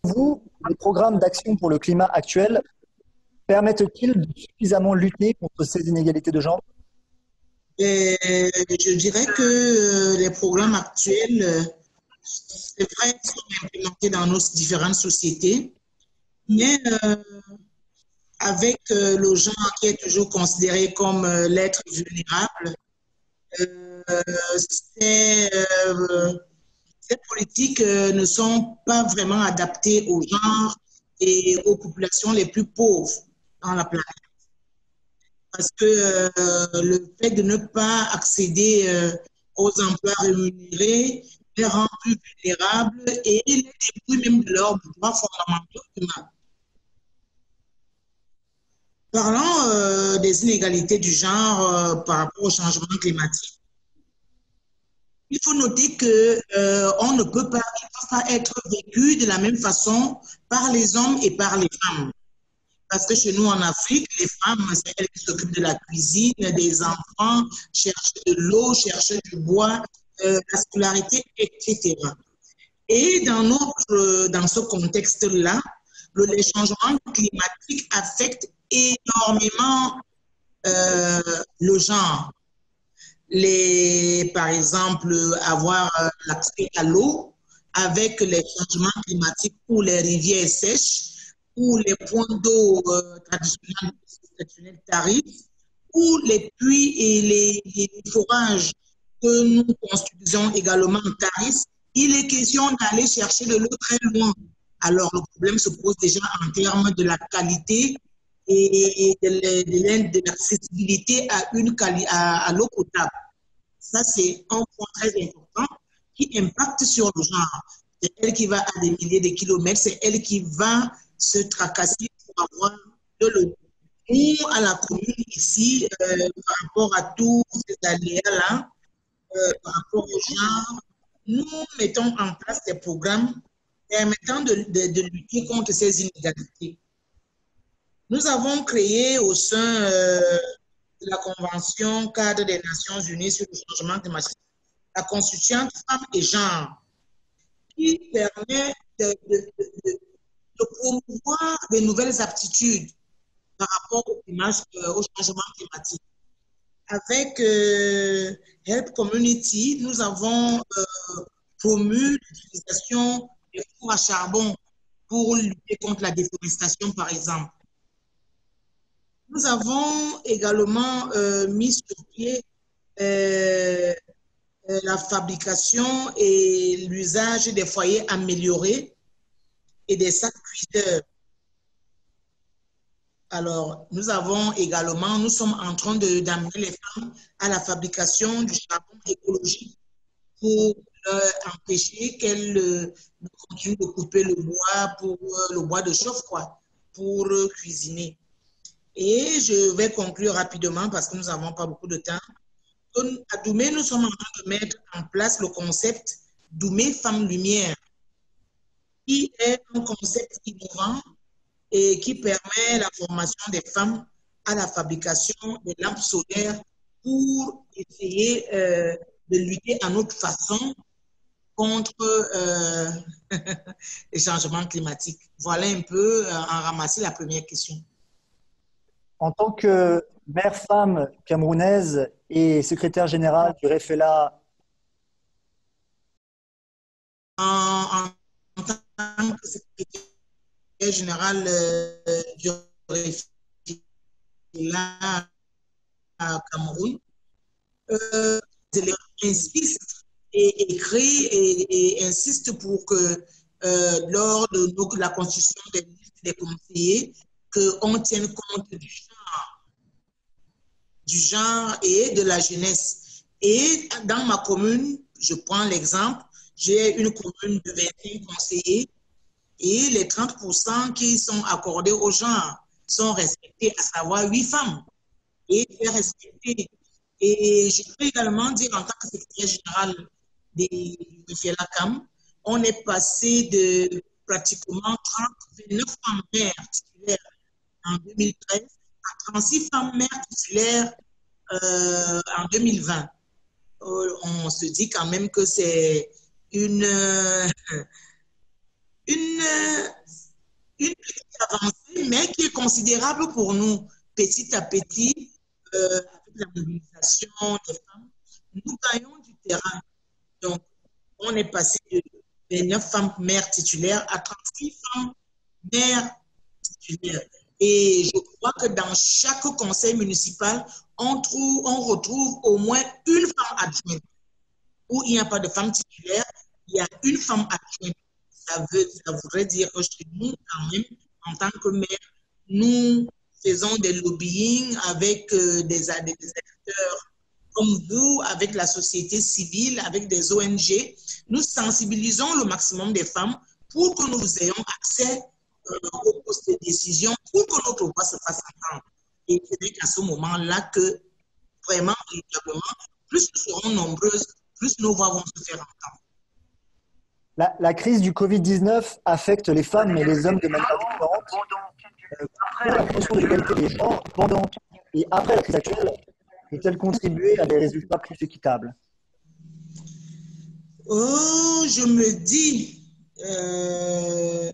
vous, les programmes d'action pour le climat actuels permettent-ils de suffisamment lutter contre ces inégalités de genre? Et je dirais que les programmes actuels, c'est vrai, sont implémentés dans nos différentes sociétés, mais avec le genre qui est toujours considéré comme l'être vulnérable, euh, ces, euh, ces politiques ne sont pas vraiment adaptées au genre et aux populations les plus pauvres dans la planète. Parce que le fait de ne pas accéder aux emplois rémunérés les rend plus vulnérables et les dépouille même de leurs droits fondamentaux humains. Parlant des inégalités du genre par rapport au changement climatique, il faut noter que on ne peut pas, il ne peut pas être vécu de la même façon par les hommes et par les femmes. Parce que chez nous en Afrique, les femmes, c'est elles qui s'occupent de la cuisine, des enfants, cherchent de l'eau, cherchent du bois, la scolarité, etc. Et dans ce contexte-là, les changements climatiques affectent énormément le genre. Par exemple, avoir l'accès à l'eau avec les changements climatiques où les rivières sèchent, où les points d'eau traditionnels tarissent, où les puits et les forages que nous construisons également tarissent, il est question d'aller chercher de l'eau très loin. Alors, le problème se pose déjà en termes de la qualité et de l'accessibilité à l'eau potable. Ça, c'est un point très important qui impacte sur le genre. C'est elle qui va à des milliers de kilomètres, c'est elle qui va se tracasser pour avoir de l'eau. Nous, à la commune ici, par rapport à tous ces aléas-là, par rapport au genre, nous mettons en place des programmes permettant de lutter contre ces inégalités. Nous avons créé au sein de la Convention cadre des Nations Unies sur le changement climatique la constituante femmes et genre qui permet de promouvoir de nouvelles aptitudes par rapport au changement climatique. Avec Help Community, nous avons promu l'utilisation des fours à charbon pour lutter contre la déforestation, par exemple. Nous avons également mis sur pied la fabrication et l'usage des foyers améliorés et des sacs cuiseurs. Alors, nous sommes en train d'amener les femmes à la fabrication du charbon écologique pour empêcher qu'elles continuent de couper le bois pour le bois de chauffe, quoi, pour cuisiner. Et je vais conclure rapidement parce que nous n'avons pas beaucoup de temps. À Doumé, nous sommes en train de mettre en place le concept Doumé Femme Lumière, qui est un concept innovant et qui permet la formation des femmes à la fabrication de lampes solaires pour essayer de lutter à notre façon contre les changements climatiques. Voilà un peu en ramasser la première question. En tant que mère femme camerounaise et secrétaire générale du REFELA, En tant que secrétaire général du REFELA à Cameroun, insiste et écrit et insiste pour que lors de la constitution des listes des conseillers, qu'on tienne compte du genre et de la jeunesse. Et dans ma commune, je prends l'exemple, j'ai une commune de 21 conseillers et les 30% qui sont accordés au genre sont respectés, à savoir 8 femmes. Et c'est respecté. Et je peux également dire en tant que secrétaire général de FIELACAM, on est passé de pratiquement 29 femmes mères titulaires en 2013 à 36 femmes mères titulaires en 2020. On se dit quand même que c'est une, une, une petite avancée, mais qui est considérable pour nous. Petit à petit, avec la mobilisation des femmes, nous gagnons du terrain. Donc, on est passé de 29 femmes mères titulaires à 36 femmes mères titulaires. Et je crois que dans chaque conseil municipal, on retrouve au moins une femme adjointe. Où il n'y a pas de femme titulaire, il y a une femme adjointe. Ça voudrait dire que chez nous, quand même, en tant que maire, nous faisons des lobbying avec des acteurs comme vous, avec la société civile, avec des ONG. Nous sensibilisons le maximum des femmes pour que nous ayons accès aux postes de décision, pour que notre voix se fasse entendre. Et c'est à ce moment-là que, vraiment, véritablement, plus nous serons nombreuses, plus nos voix vont se faire entendre. La crise du Covid-19 affecte les femmes et les hommes de manière différente. Pour la promotion de l'égalité des genres, pendant et après la crise actuelle, peut-elle contribuer à des résultats plus équitables? Oh, je me dis que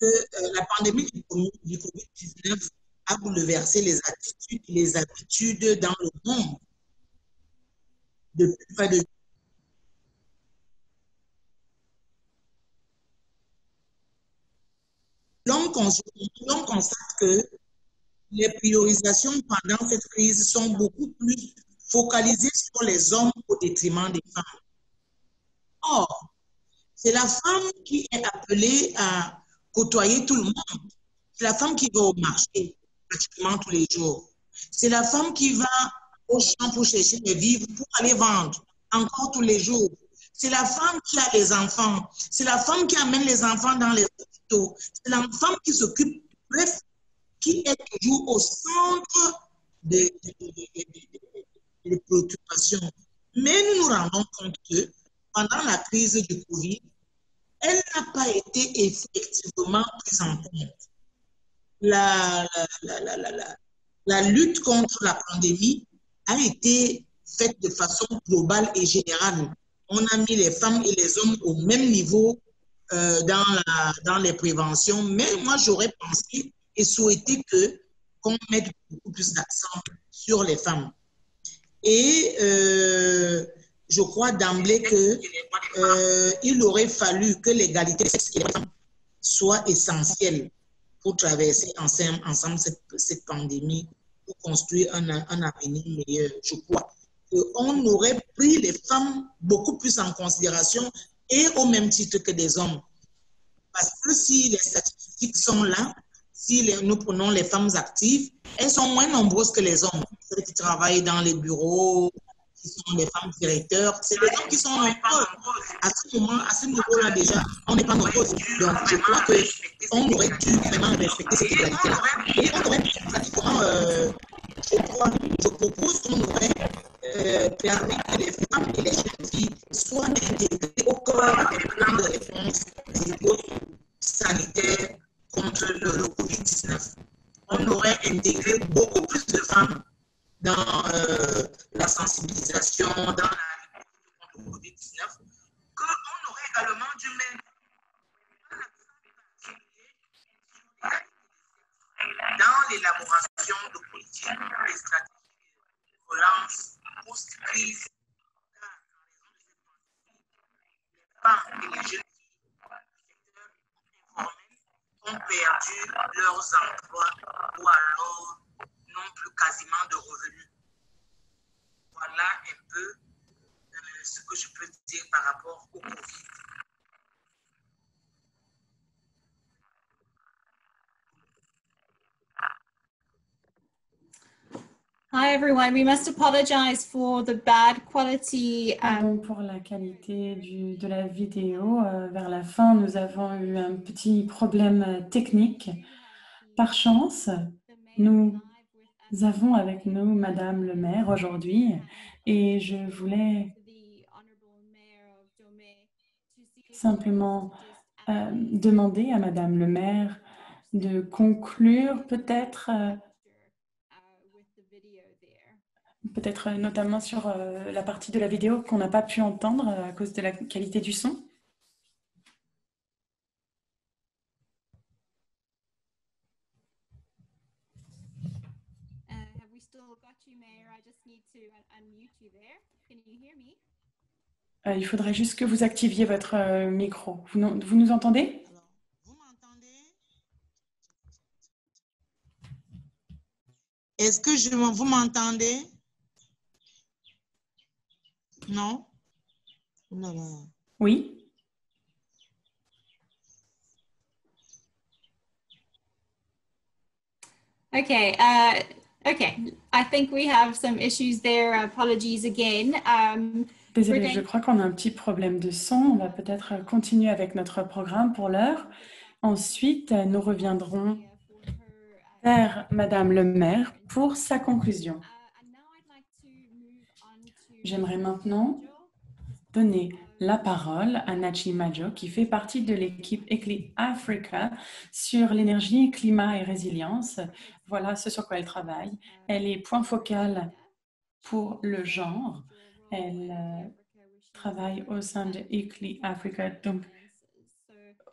la pandémie du Covid-19 a bouleversé les habitudes dans le monde. Depuis près de l'on constate que les priorisations pendant cette crise sont beaucoup plus focalisées sur les hommes au détriment des femmes. Or, c'est la femme qui est appelée à côtoyer tout le monde. C'est la femme qui va au marché pratiquement tous les jours. C'est la femme qui va au champ pour chercher des vivres, pour aller vendre encore tous les jours. C'est la femme qui a les enfants. C'est la femme qui amène les enfants dans les hôpitaux. C'est la femme qui s'occupe, bref, qui est toujours au centre des préoccupations. Mais nous nous rendons compte que pendant la crise du Covid, elle n'a pas été effectivement prise en compte. La lutte contre la pandémie a été faite de façon globale et générale. On a mis les femmes et les hommes au même niveau dans les préventions, mais moi j'aurais pensé et souhaité qu'on mette beaucoup plus d'accent sur les femmes. Et je crois d'emblée qu'il aurait fallu que l'égalité soit essentielle pour traverser ensemble cette pandémie, pour construire un avenir meilleur. Je crois qu'on aurait pris les femmes beaucoup plus en considération et au même titre que des hommes. Parce que si les statistiques sont là, si nous prenons les femmes actives, elles sont moins nombreuses que les hommes. Celles qui travaillent dans les bureaux, qui sont les femmes directeurs, c'est les hommes qui sont nombreux. À ce moment, à ce niveau-là déjà, on n'est pas nombreux. Donc, je crois qu'on aurait dû vraiment respecter cette égalité-là. Et on aurait pratiquement, je propose qu'on aurait permis que les femmes et les jeunes filles soient intégrées au cœur des plans de réponse sanitaire contre le Covid-19. On aurait intégré beaucoup plus de femmes dans la sensibilisation, dans la lutte contre le Covid-19, qu'on aurait également dû mettre dans l'élaboration de politiques et stratégies de relance post-crise. Les femmes et les jeunes ont perdu leurs emplois ou alors n'ont plus quasiment de revenus. Voilà un peu ce que je peux dire par rapport au Covid. Hi everyone, we must apologize for the bad quality. Pour la qualité de la vidéo, vers la fin, nous avons eu un petit problème technique. Par chance, nous avons avec nous Madame le maire aujourd'hui et je voulais simplement demander à Madame le maire de conclure peut-être notamment sur la partie de la vidéo qu'on n'a pas pu entendre à cause de la qualité du son. Il faudrait juste que vous activiez votre micro. Vous nous entendez? Alors, vous m'entendez? Est-ce que vous m'entendez? Non? Non, non. Oui. Okay. Okay. I think we have some issues there. Apologies again. Désolée, je crois qu'on a un petit problème de son. On va peut-être continuer avec notre programme pour l'heure. Ensuite, nous reviendrons vers Madame le maire pour sa conclusion. J'aimerais maintenant donner la parole à Nachi Majo, qui fait partie de l'équipe ECLI Africa sur l'énergie, climat et résilience. Voilà ce sur quoi elle travaille. Elle est point focal pour le genre. Elle travaille au sein de ECLI Africa, donc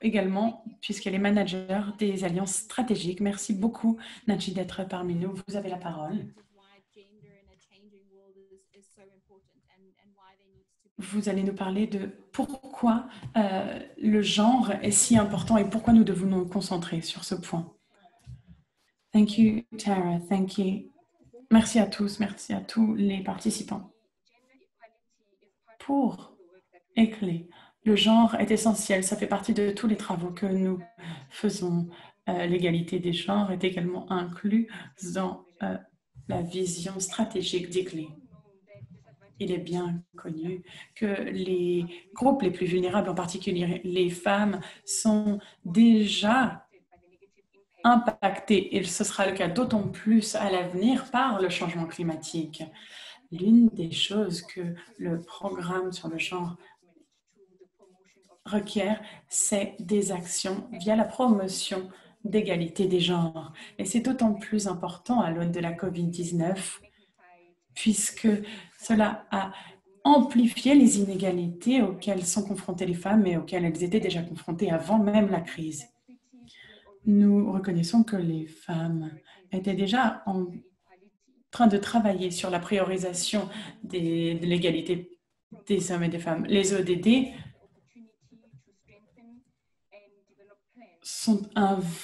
également, puisqu'elle est manager des alliances stratégiques. Merci beaucoup, Nachi, d'être parmi nous. Vous avez la parole. Vous allez nous parler de pourquoi le genre est si important et pourquoi nous devons nous concentrer sur ce point. Thank you, Tara. Thank you. Merci à tous, merci à tous les participants. Pour ECLI, le genre est essentiel. Ça fait partie de tous les travaux que nous faisons. L'égalité des genres est également inclus dans la vision stratégique d'ECLI. Il est bien connu que les groupes les plus vulnérables, en particulier les femmes, sont déjà impactés, et ce sera le cas d'autant plus à l'avenir par le changement climatique. L'une des choses que le programme sur le genre requiert, c'est des actions via la promotion d'égalité des genres. Et c'est d'autant plus important à l'aune de la COVID-19, puisque cela a amplifié les inégalités auxquelles sont confrontées les femmes et auxquelles elles étaient déjà confrontées avant même la crise. Nous reconnaissons que les femmes étaient déjà en train de travailler sur la priorisation de l'égalité des hommes et des femmes. Les ODD sont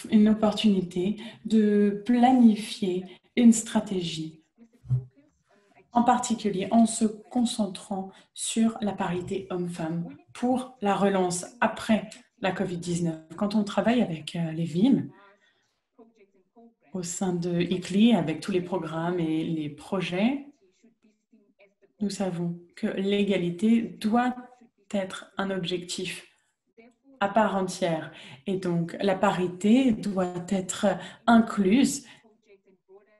une opportunité de planifier une stratégie, en particulier en se concentrant sur la parité homme-femme pour la relance après la COVID-19. Quand on travaille avec les villes, au sein de ECLI, avec tous les programmes et les projets, nous savons que l'égalité doit être un objectif à part entière. Et donc, la parité doit être incluse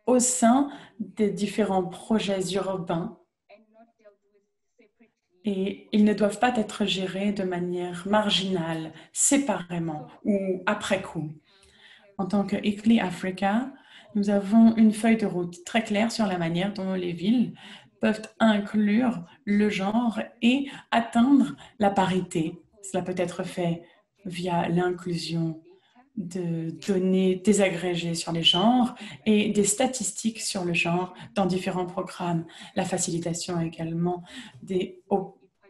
au sein des différents projets urbains et ils ne doivent pas être gérés de manière marginale, séparément ou après coup. En tant que ECLI Africa, nous avons une feuille de route très claire sur la manière dont les villes peuvent inclure le genre et atteindre la parité. Cela peut être fait via l'inclusion de données désagrégées sur les genres et des statistiques sur le genre dans différents programmes. La facilitation également des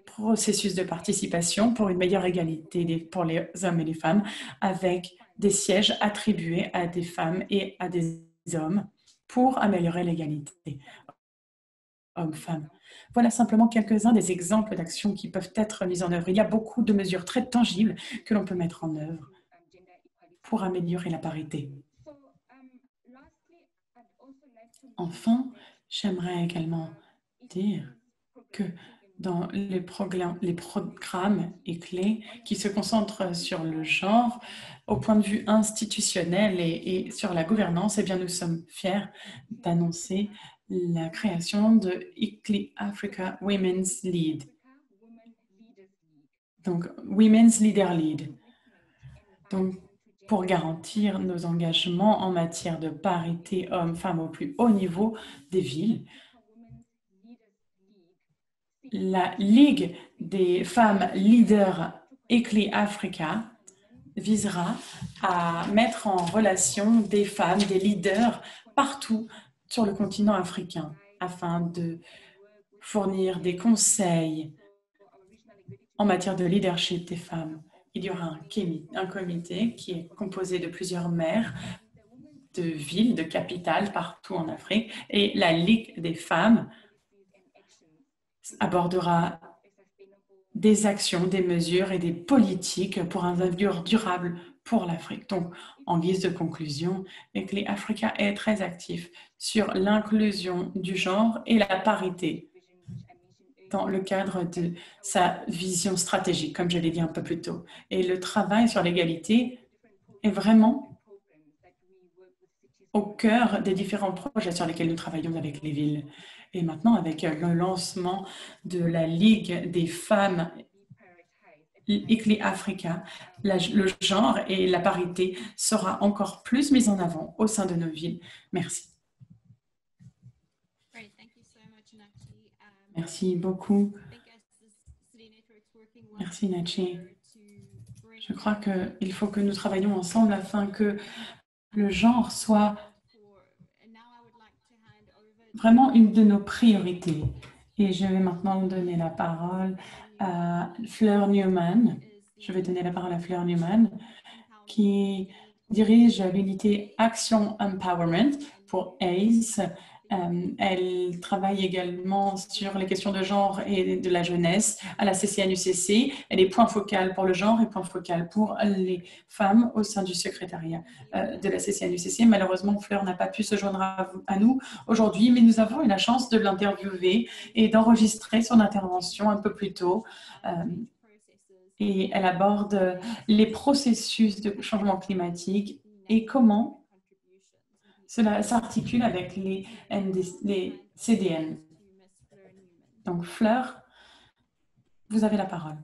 processus de participation pour une meilleure égalité pour les hommes et les femmes avec des sièges attribués à des femmes et à des hommes pour améliorer l'égalité hommes-femmes. Voilà simplement quelques-uns des exemples d'actions qui peuvent être mises en œuvre. Il y a beaucoup de mesures très tangibles que l'on peut mettre en œuvre pour améliorer la parité. Enfin, j'aimerais également dire que dans les programmes et clés qui se concentrent sur le genre, au point de vue institutionnel et sur la gouvernance, eh bien, nous sommes fiers d'annoncer la création de ECLI Africa Women's Lead. Donc, Women's Leader Lead. Donc, pour garantir nos engagements en matière de parité hommes-femmes au plus haut niveau des villes, la Ligue des femmes leaders ECLI Africa visera à mettre en relation des femmes, des leaders partout sur le continent africain afin de fournir des conseils en matière de leadership des femmes. Il y aura un comité qui est composé de plusieurs maires de villes, de capitales partout en Afrique, et la Ligue des femmes abordera des actions, des mesures et des politiques pour un avenir durable pour l'Afrique. Donc, en guise de conclusion, Weekly Africa est très actif sur l'inclusion du genre et la parité dans le cadre de sa vision stratégique, comme je l'ai dit un peu plus tôt. Et le travail sur l'égalité est vraiment au cœur des différents projets sur lesquels nous travaillons avec les villes. Et maintenant, avec le lancement de la Ligue des femmes ICLI Africa, le genre et la parité sera encore plus mis en avant au sein de nos villes. Merci. Merci beaucoup. Merci, Nachi. Je crois qu'il faut que nous travaillions ensemble afin que le genre soit vraiment une de nos priorités. Et je vais maintenant donner la parole à Fleur Newman. Je vais donner la parole à Fleur Newman, qui dirige l'unité Action Empowerment pour ACE. Elle travaille également sur les questions de genre et de la jeunesse à la CCNUCC. Elle est point focal pour le genre et point focal pour les femmes au sein du secrétariat de la CCNUCC. Malheureusement, Fleur n'a pas pu se joindre à nous aujourd'hui, mais nous avons eu la chance de l'interviewer et d'enregistrer son intervention un peu plus tôt. Et elle aborde les processus de changement climatique et comment cela s'articule avec les CDN. Donc, Fleur, vous avez la parole.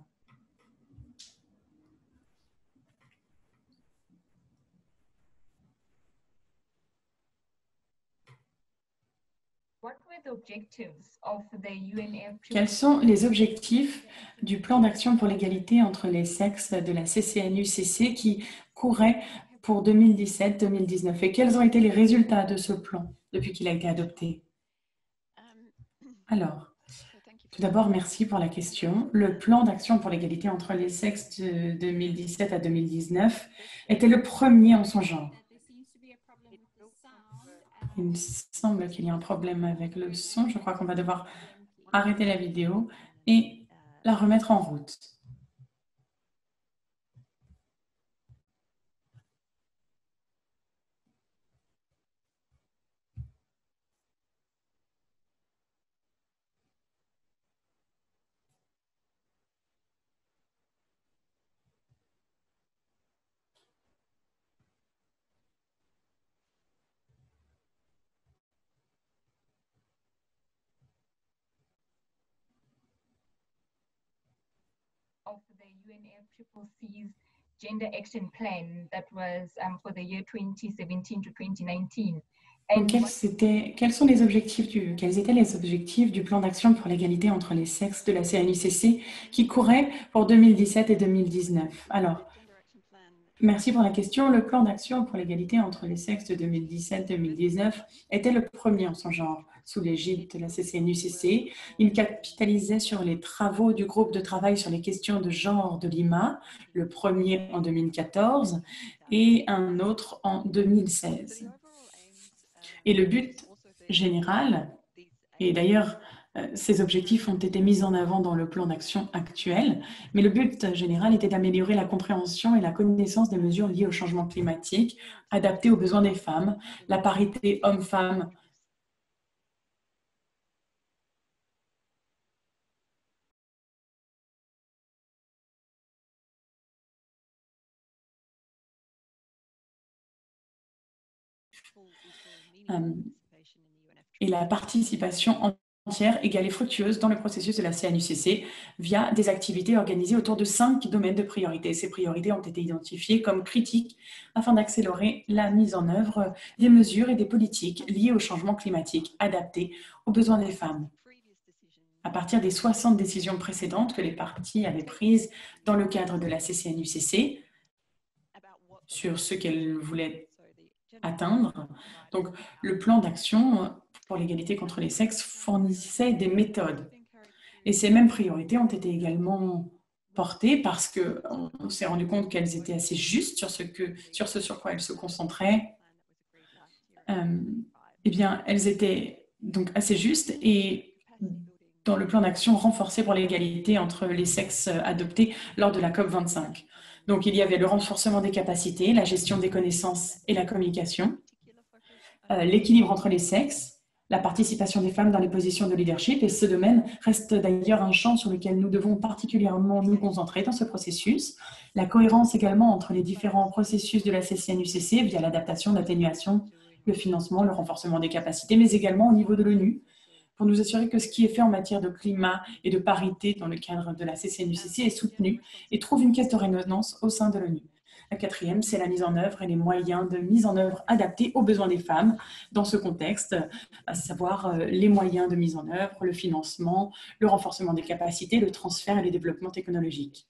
Quels sont les objectifs du plan d'action pour l'égalité entre les sexes de la CCNUCC qui courait pour 2017-2019 et quels ont été les résultats de ce plan depuis qu'il a été adopté? Alors, tout d'abord, merci pour la question. Le plan d'action pour l'égalité entre les sexes de 2017 à 2019 était le premier en son genre. Il me semble qu'il y a un problème avec le son. Je crois qu'on va devoir arrêter la vidéo et la remettre en route. Of the UNFCCC's Gender Action Plan that was for the year 2017 to 2019. Donc, quels étaient les objectifs du plan d'action pour l'égalité entre les sexes de la CNUCC qui courait pour 2017 et 2019? Alors, merci pour la question. Le plan d'action pour l'égalité entre les sexes de 2017-2019 était le premier en son genre sous l'égide de la CCNUCC. Il capitalisait sur les travaux du groupe de travail sur les questions de genre de Lima, le premier en 2014 et un autre en 2016. Et le but général, et d'ailleurs, ces objectifs ont été mis en avant dans le plan d'action actuel, mais le but général était d'améliorer la compréhension et la connaissance des mesures liées au changement climatique, adaptées aux besoins des femmes, la parité hommes-femmes, et la participation entière, égale et fructueuse dans le processus de la CNUCC via des activités organisées autour de 5 domaines de priorité. Ces priorités ont été identifiées comme critiques afin d'accélérer la mise en œuvre des mesures et des politiques liées au changement climatique adaptées aux besoins des femmes. À partir des 60 décisions précédentes que les parties avaient prises dans le cadre de la CCNUCC sur ce qu'elles voulaient atteindre. Donc, le plan d'action pour l'égalité contre les sexes fournissait des méthodes. Et ces mêmes priorités ont été également portées parce qu'on s'est rendu compte qu'elles étaient assez justes sur ce sur quoi elles se concentraient. Eh bien, elles étaient donc assez justes et dans le plan d'action renforcé pour l'égalité entre les sexes adopté lors de la COP25. Donc, il y avait le renforcement des capacités, la gestion des connaissances et la communication, l'équilibre entre les sexes, la participation des femmes dans les positions de leadership, et ce domaine reste d'ailleurs un champ sur lequel nous devons particulièrement nous concentrer dans ce processus. La cohérence également entre les différents processus de la CCNUCC via l'adaptation, l'atténuation, le financement, le renforcement des capacités, mais également au niveau de l'ONU, pour nous assurer que ce qui est fait en matière de climat et de parité dans le cadre de la CCNUCC est soutenu et trouve une caisse de résonance au sein de l'ONU. La quatrième, c'est la mise en œuvre et les moyens de mise en œuvre adaptés aux besoins des femmes dans ce contexte, à savoir les moyens de mise en œuvre, le financement, le renforcement des capacités, le transfert et le développement technologique.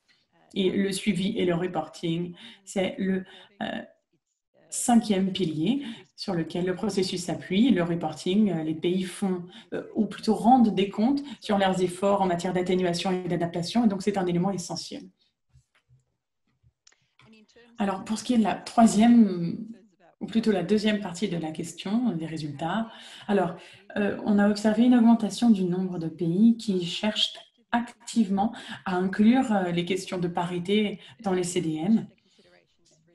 Et le suivi et le reporting, c'est le cinquième pilier sur lequel le processus s'appuie. Le reporting, les pays font, ou plutôt rendent des comptes sur leurs efforts en matière d'atténuation et d'adaptation, et donc c'est un élément essentiel. Alors, pour ce qui est de la troisième, ou plutôt la deuxième partie de la question, des résultats, alors, on a observé une augmentation du nombre de pays qui cherchent activement à inclure les questions de parité dans les CDN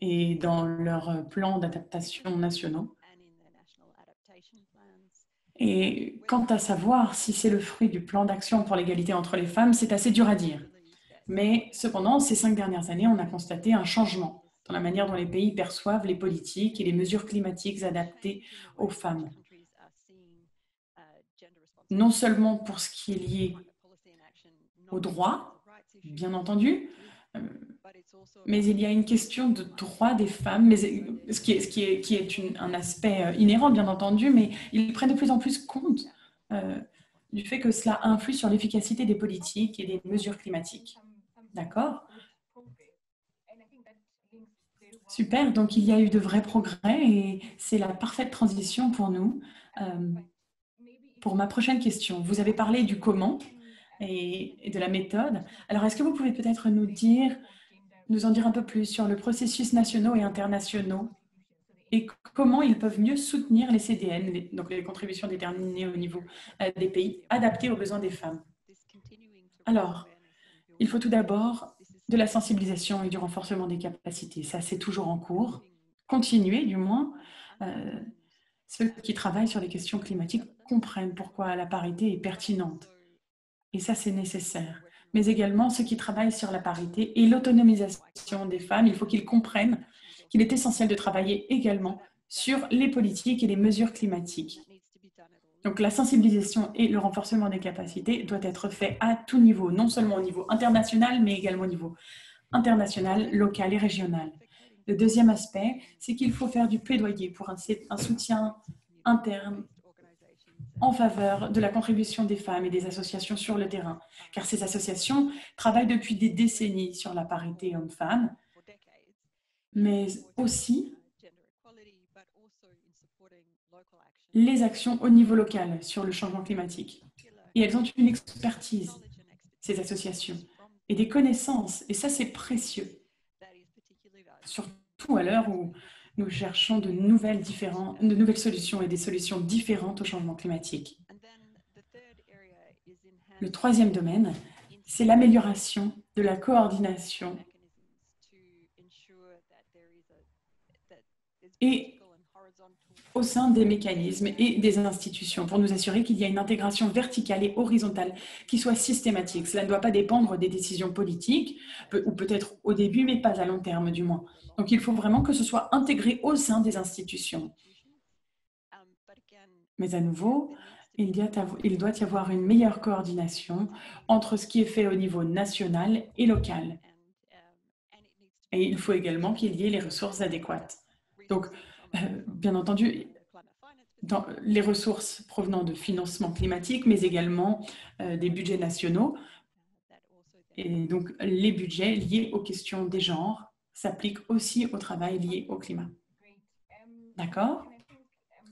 et dans leurs plans d'adaptation nationaux. Et quant à savoir si c'est le fruit du plan d'action pour l'égalité entre les femmes, c'est assez dur à dire. Mais cependant, ces 5 dernières années, on a constaté un changement dans la manière dont les pays perçoivent les politiques et les mesures climatiques adaptées aux femmes. Non seulement pour ce qui est lié aux droits, bien entendu, mais il y a une question de droit des femmes, mais ce qui est un aspect inhérent, bien entendu, mais ils prennent de plus en plus compte du fait que cela influe sur l'efficacité des politiques et des mesures climatiques. D'accord? Super, donc il y a eu de vrais progrès et c'est la parfaite transition pour nous. Pour ma prochaine question, vous avez parlé du comment et de la méthode. Alors, est-ce que vous pouvez peut-être nous en dire un peu plus sur le processus nationaux et internationaux et comment ils peuvent mieux soutenir les CDN, donc les contributions déterminées au niveau des pays, adaptées aux besoins des femmes? Alors, il faut tout d'abord de la sensibilisation et du renforcement des capacités. Ça, c'est toujours en cours. Continuer, du moins. Ceux qui travaillent sur les questions climatiques comprennent pourquoi la parité est pertinente. Et ça, c'est nécessaire. Mais également, ceux qui travaillent sur la parité et l'autonomisation des femmes, il faut qu'ils comprennent qu'il est essentiel de travailler également sur les politiques et les mesures climatiques. Donc, la sensibilisation et le renforcement des capacités doivent être faits à tout niveau, non seulement au niveau international, mais également au niveau international, local et régional. Le deuxième aspect, c'est qu'il faut faire du plaidoyer pour un soutien interne en faveur de la contribution des femmes et des associations sur le terrain, car ces associations travaillent depuis des décennies sur la parité homme-femme, mais aussi les actions au niveau local sur le changement climatique. Et elles ont une expertise, ces associations, et des connaissances, et ça c'est précieux, surtout à l'heure où nous cherchons de nouvelles solutions et des solutions différentes au changement climatique. Le troisième domaine, c'est l'amélioration de la coordination et au sein des mécanismes et des institutions pour nous assurer qu'il y a une intégration verticale et horizontale qui soit systématique. Cela ne doit pas dépendre des décisions politiques, ou peut-être au début, mais pas à long terme du moins. Donc, il faut vraiment que ce soit intégré au sein des institutions. Mais à nouveau, il doit y avoir une meilleure coordination entre ce qui est fait au niveau national et local. Et il faut également qu'il y ait les ressources adéquates. Donc, bien entendu, les ressources provenant de financement climatique, mais également des budgets nationaux. Et donc, les budgets liés aux questions des genres s'appliquent aussi au travail lié au climat. D'accord?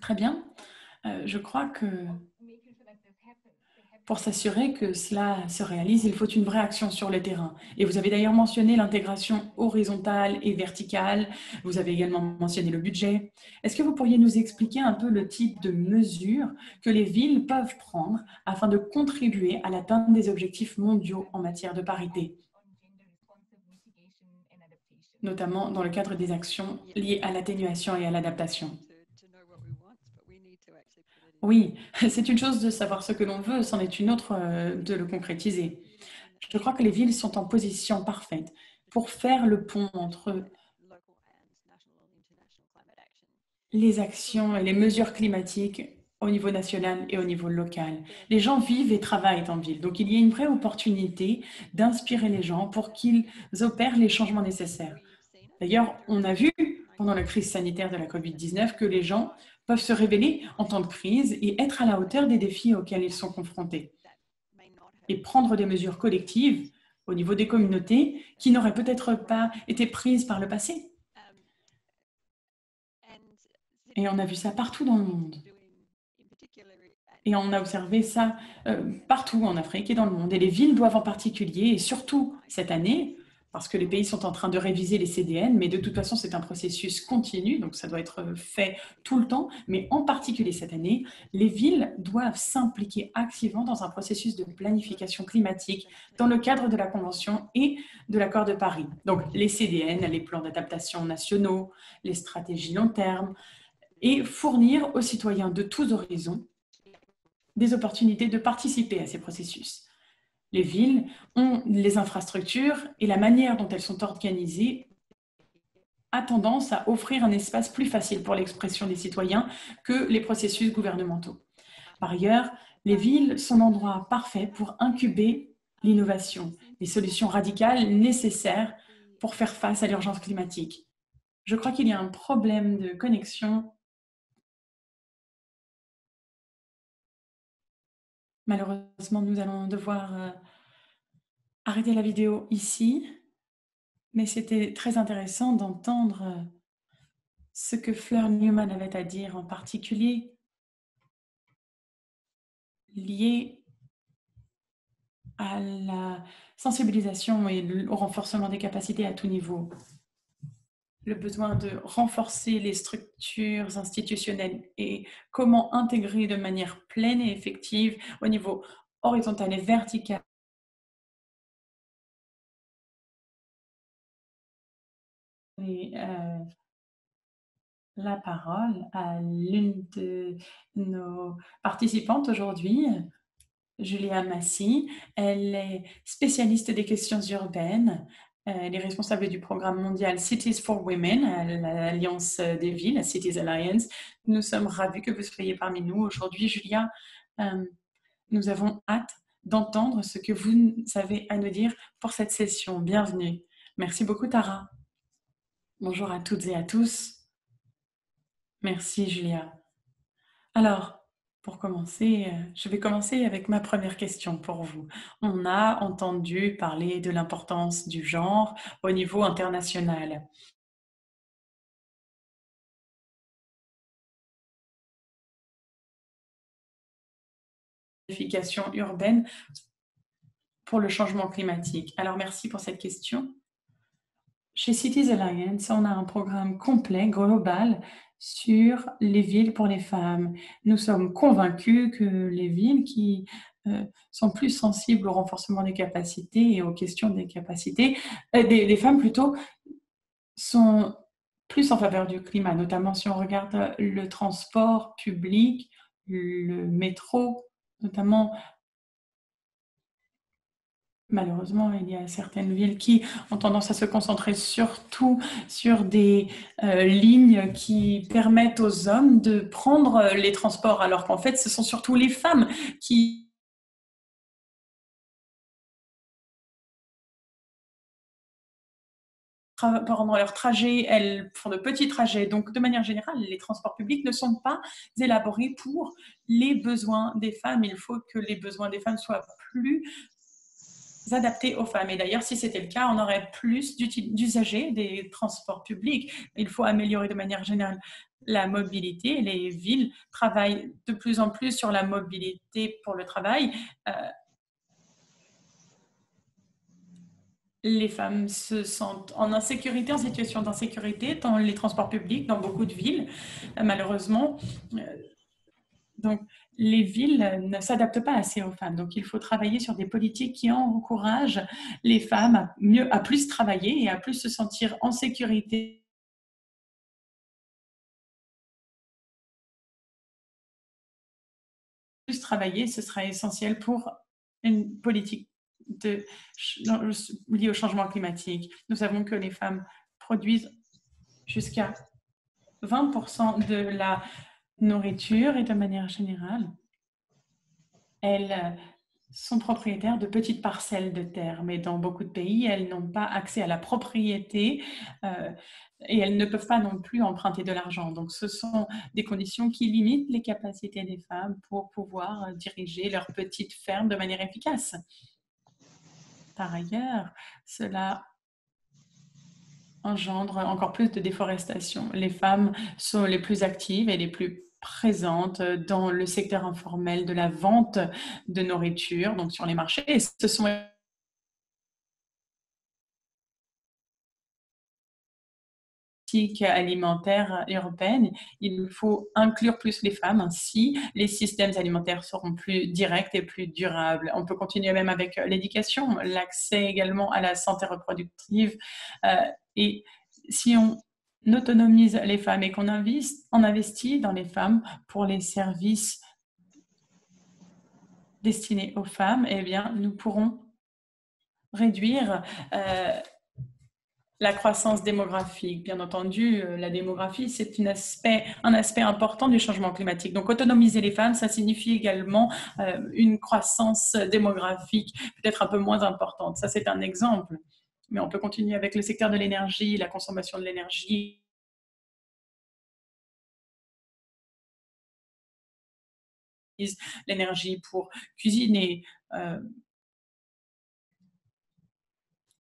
Très bien. je crois que pour s'assurer que cela se réalise, il faut une vraie action sur le terrain. Et vous avez d'ailleurs mentionné l'intégration horizontale et verticale. Vous avez également mentionné le budget. Est-ce que vous pourriez nous expliquer un peu le type de mesures que les villes peuvent prendre afin de contribuer à l'atteinte des objectifs mondiaux en matière de parité, notamment dans le cadre des actions liées à l'atténuation et à l'adaptation? Oui, c'est une chose de savoir ce que l'on veut, c'en est une autre de le concrétiser. Je crois que les villes sont en position parfaite pour faire le pont entre les actions et les mesures climatiques au niveau national et au niveau local. Les gens vivent et travaillent en ville, donc il y a une vraie opportunité d'inspirer les gens pour qu'ils opèrent les changements nécessaires. D'ailleurs, on a vu pendant la crise sanitaire de la COVID-19 que les gens peuvent se révéler en temps de crise et être à la hauteur des défis auxquels ils sont confrontés et prendre des mesures collectives au niveau des communautés qui n'auraient peut-être pas été prises par le passé. Et on a vu ça partout dans le monde. Et on a observé ça partout en Afrique et dans le monde. Et les villes doivent en particulier, et surtout cette année, parce que les pays sont en train de réviser les CDN, mais de toute façon, c'est un processus continu, donc ça doit être fait tout le temps. Mais en particulier cette année, les villes doivent s'impliquer activement dans un processus de planification climatique dans le cadre de la Convention et de l'accord de Paris. Donc les CDN, les plans d'adaptation nationaux, les stratégies long terme, et fournir aux citoyens de tous horizons des opportunités de participer à ces processus. Les villes ont les infrastructures et la manière dont elles sont organisées a tendance à offrir un espace plus facile pour l'expression des citoyens que les processus gouvernementaux. Par ailleurs, les villes sont l'endroit parfait pour incuber l'innovation, les solutions radicales nécessaires pour faire face à l'urgence climatique. Je crois qu'il y a un problème de connexion. Malheureusement, nous allons devoir arrêter la vidéo ici, mais c'était très intéressant d'entendre ce que Fleur Newman avait à dire, en particulier lié à la sensibilisation et au renforcement des capacités à tout niveau. Le besoin de renforcer les structures institutionnelles et comment intégrer de manière pleine et effective au niveau horizontal et vertical la parole à l'une de nos participantes aujourd'hui, Julia Massy. Elle est spécialiste des questions urbaines. Elle est responsable du programme mondial Cities for Women à l'Alliance des villes, la Cities Alliance. Nous sommes ravis que vous soyez parmi nous aujourd'hui, Julia. Nous avons hâte d'entendre ce que vous avez à nous dire pour cette session. Bienvenue. Merci beaucoup, Tara. Bonjour à toutes et à tous. Merci, Julia. Alors, pour commencer, je vais commencer avec ma première question pour vous. On a entendu parler de l'importance du genre au niveau international. Planification urbaine pour le changement climatique. Alors, merci pour cette question. Chez Cities Alliance, on a un programme complet, global, sur les villes pour les femmes. Nous sommes convaincus que les villes qui sont plus sensibles au renforcement des capacités et aux questions des capacités, des femmes plutôt, sont plus en faveur du climat, notamment si on regarde le transport public, le métro, notamment. Malheureusement, il y a certaines villes qui ont tendance à se concentrer surtout sur des lignes qui permettent aux hommes de prendre les transports, alors qu'en fait, ce sont surtout les femmes qui pendant leur trajet, elles font de petits trajets. Donc, de manière générale, les transports publics ne sont pas élaborés pour les besoins des femmes. Il faut que les besoins des femmes soient plus adaptés aux femmes. Et d'ailleurs, si c'était le cas, on aurait plus d'usagers des transports publics. Il faut améliorer de manière générale la mobilité. Les villes travaillent de plus en plus sur la mobilité pour le travail. Les femmes se sentent en insécurité, en situation d'insécurité dans les transports publics, dans beaucoup de villes, malheureusement. Donc, les villes ne s'adaptent pas assez aux femmes. Donc, il faut travailler sur des politiques qui encouragent les femmes à plus travailler et à plus se sentir en sécurité. Plus travailler, ce sera essentiel pour une politique liée au changement climatique. Nous savons que les femmes produisent jusqu'à 20% de la nourriture et de manière générale, elles sont propriétaires de petites parcelles de terre, mais dans beaucoup de pays, elles n'ont pas accès à la propriété et elles ne peuvent pas non plus emprunter de l'argent. Donc, ce sont des conditions qui limitent les capacités des femmes pour pouvoir diriger leur petite ferme de manière efficace. Par ailleurs, cela engendre encore plus de déforestation. Les femmes sont les plus actives et les plus présentes dans le secteur informel de la vente de nourriture, donc sur les marchés. Et ce sont alimentaire européenne, il faut inclure plus les femmes, ainsi les systèmes alimentaires seront plus directs et plus durables. On peut continuer même avec l'éducation, l'accès également à la santé reproductive et si on autonomise les femmes et qu'on investit dans les femmes pour les services destinés aux femmes, eh bien, nous pourrons réduire la croissance démographique. Bien entendu, la démographie, c'est un aspect important du changement climatique. Donc, autonomiser les femmes, ça signifie également une croissance démographique peut-être un peu moins importante. Ça, c'est un exemple. Mais on peut continuer avec le secteur de l'énergie, la consommation de l'énergie. L'énergie pour cuisiner.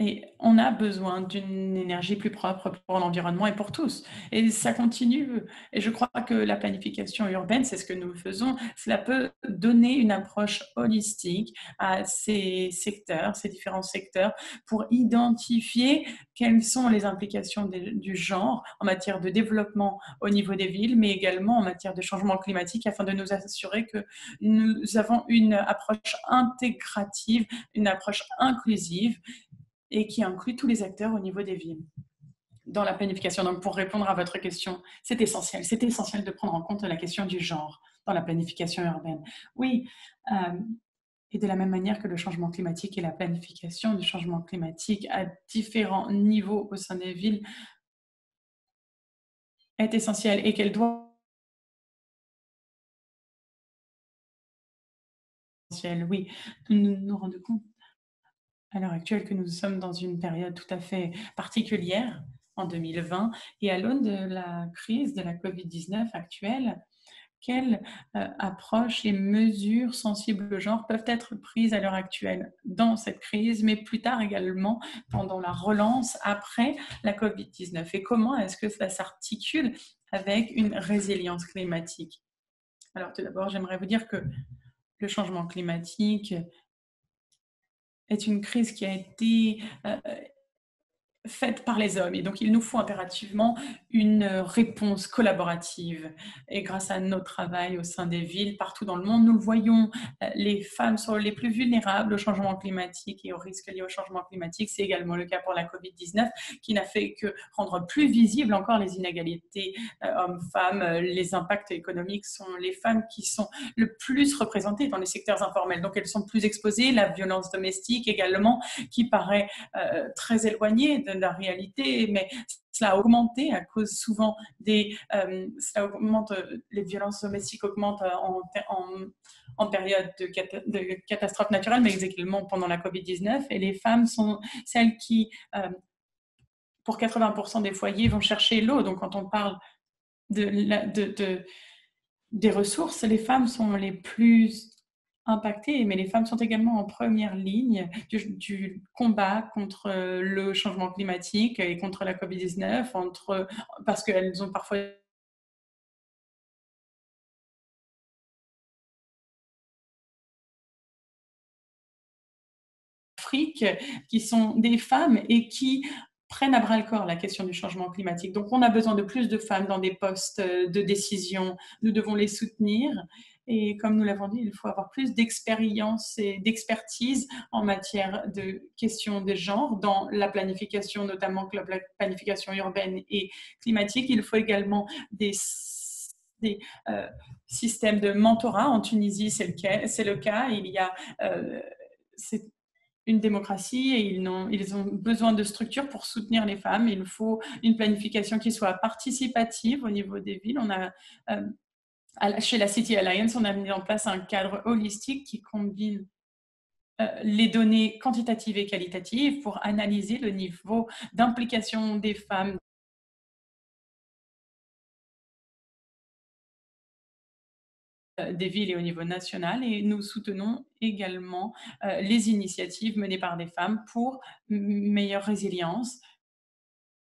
Et on a besoin d'une énergie plus propre pour l'environnement et pour tous. Et ça continue. Et je crois que la planification urbaine, c'est ce que nous faisons. Cela peut donner une approche holistique à ces secteurs, ces différents secteurs, pour identifier quelles sont les implications du genre en matière de développement au niveau des villes, mais également en matière de changement climatique, afin de nous assurer que nous avons une approche intégrative, une approche inclusive, et qui inclut tous les acteurs au niveau des villes dans la planification. Donc, pour répondre à votre question, c'est essentiel de prendre en compte la question du genre dans la planification urbaine. Oui, et de la même manière que le changement climatique et la planification du changement climatique à différents niveaux au sein des villes est essentielle et qu'elle doit... Oui, nous nous rendons compte à l'heure actuelle que nous sommes dans une période tout à fait particulière en 2020 et à l'aune de la crise de la COVID-19 actuelle, quelles approches et mesures sensibles au genre peuvent être prises à l'heure actuelle dans cette crise, mais plus tard également pendant la relance après la COVID-19 et comment est-ce que ça s'articule avec une résilience climatique? Alors tout d'abord, j'aimerais vous dire que le changement climatique est une crise qui a été faite par les hommes. Et donc, il nous faut impérativement une réponse collaborative. Et grâce à notre travail au sein des villes, partout dans le monde, nous le voyons, les femmes sont les plus vulnérables au changement climatique et aux risques liés au changement climatique. C'est également le cas pour la COVID-19, qui n'a fait que rendre plus visibles encore les inégalités hommes-femmes. Les impacts économiques sont les femmes qui sont le plus représentées dans les secteurs informels. Donc, elles sont plus exposées. La violence domestique également, qui paraît très éloignée de la réalité, mais cela a augmenté à cause souvent des... les violences domestiques augmentent en période de catastrophe naturelle, mais également pendant la COVID-19. Et les femmes sont celles qui, pour 80% des foyers, vont chercher l'eau. Donc, quand on parle des ressources, les femmes sont les plus impactées, mais les femmes sont également en première ligne du combat contre le changement climatique et contre la COVID-19, parce qu'elles ont parfois qui sont des femmes et qui prennent à bras le corps la question du changement climatique. Donc, on a besoin de plus de femmes dans des postes de décision. Nous devons les soutenir. Et comme nous l'avons dit, il faut avoir plus d'expérience et d'expertise en matière de questions de genre dans la planification, notamment la planification urbaine et climatique. Il faut également des systèmes de mentorat. En Tunisie, c'est le cas. Il y a c'est une démocratie et ils ont besoin de structures pour soutenir les femmes. Il faut une planification qui soit participative au niveau des villes. On a, chez la City Alliance, on a mis en place un cadre holistique qui combine les données quantitatives et qualitatives pour analyser le niveau d'implication des femmes des villes et au niveau national, et nous soutenons également les initiatives menées par des femmes pour meilleure résilience.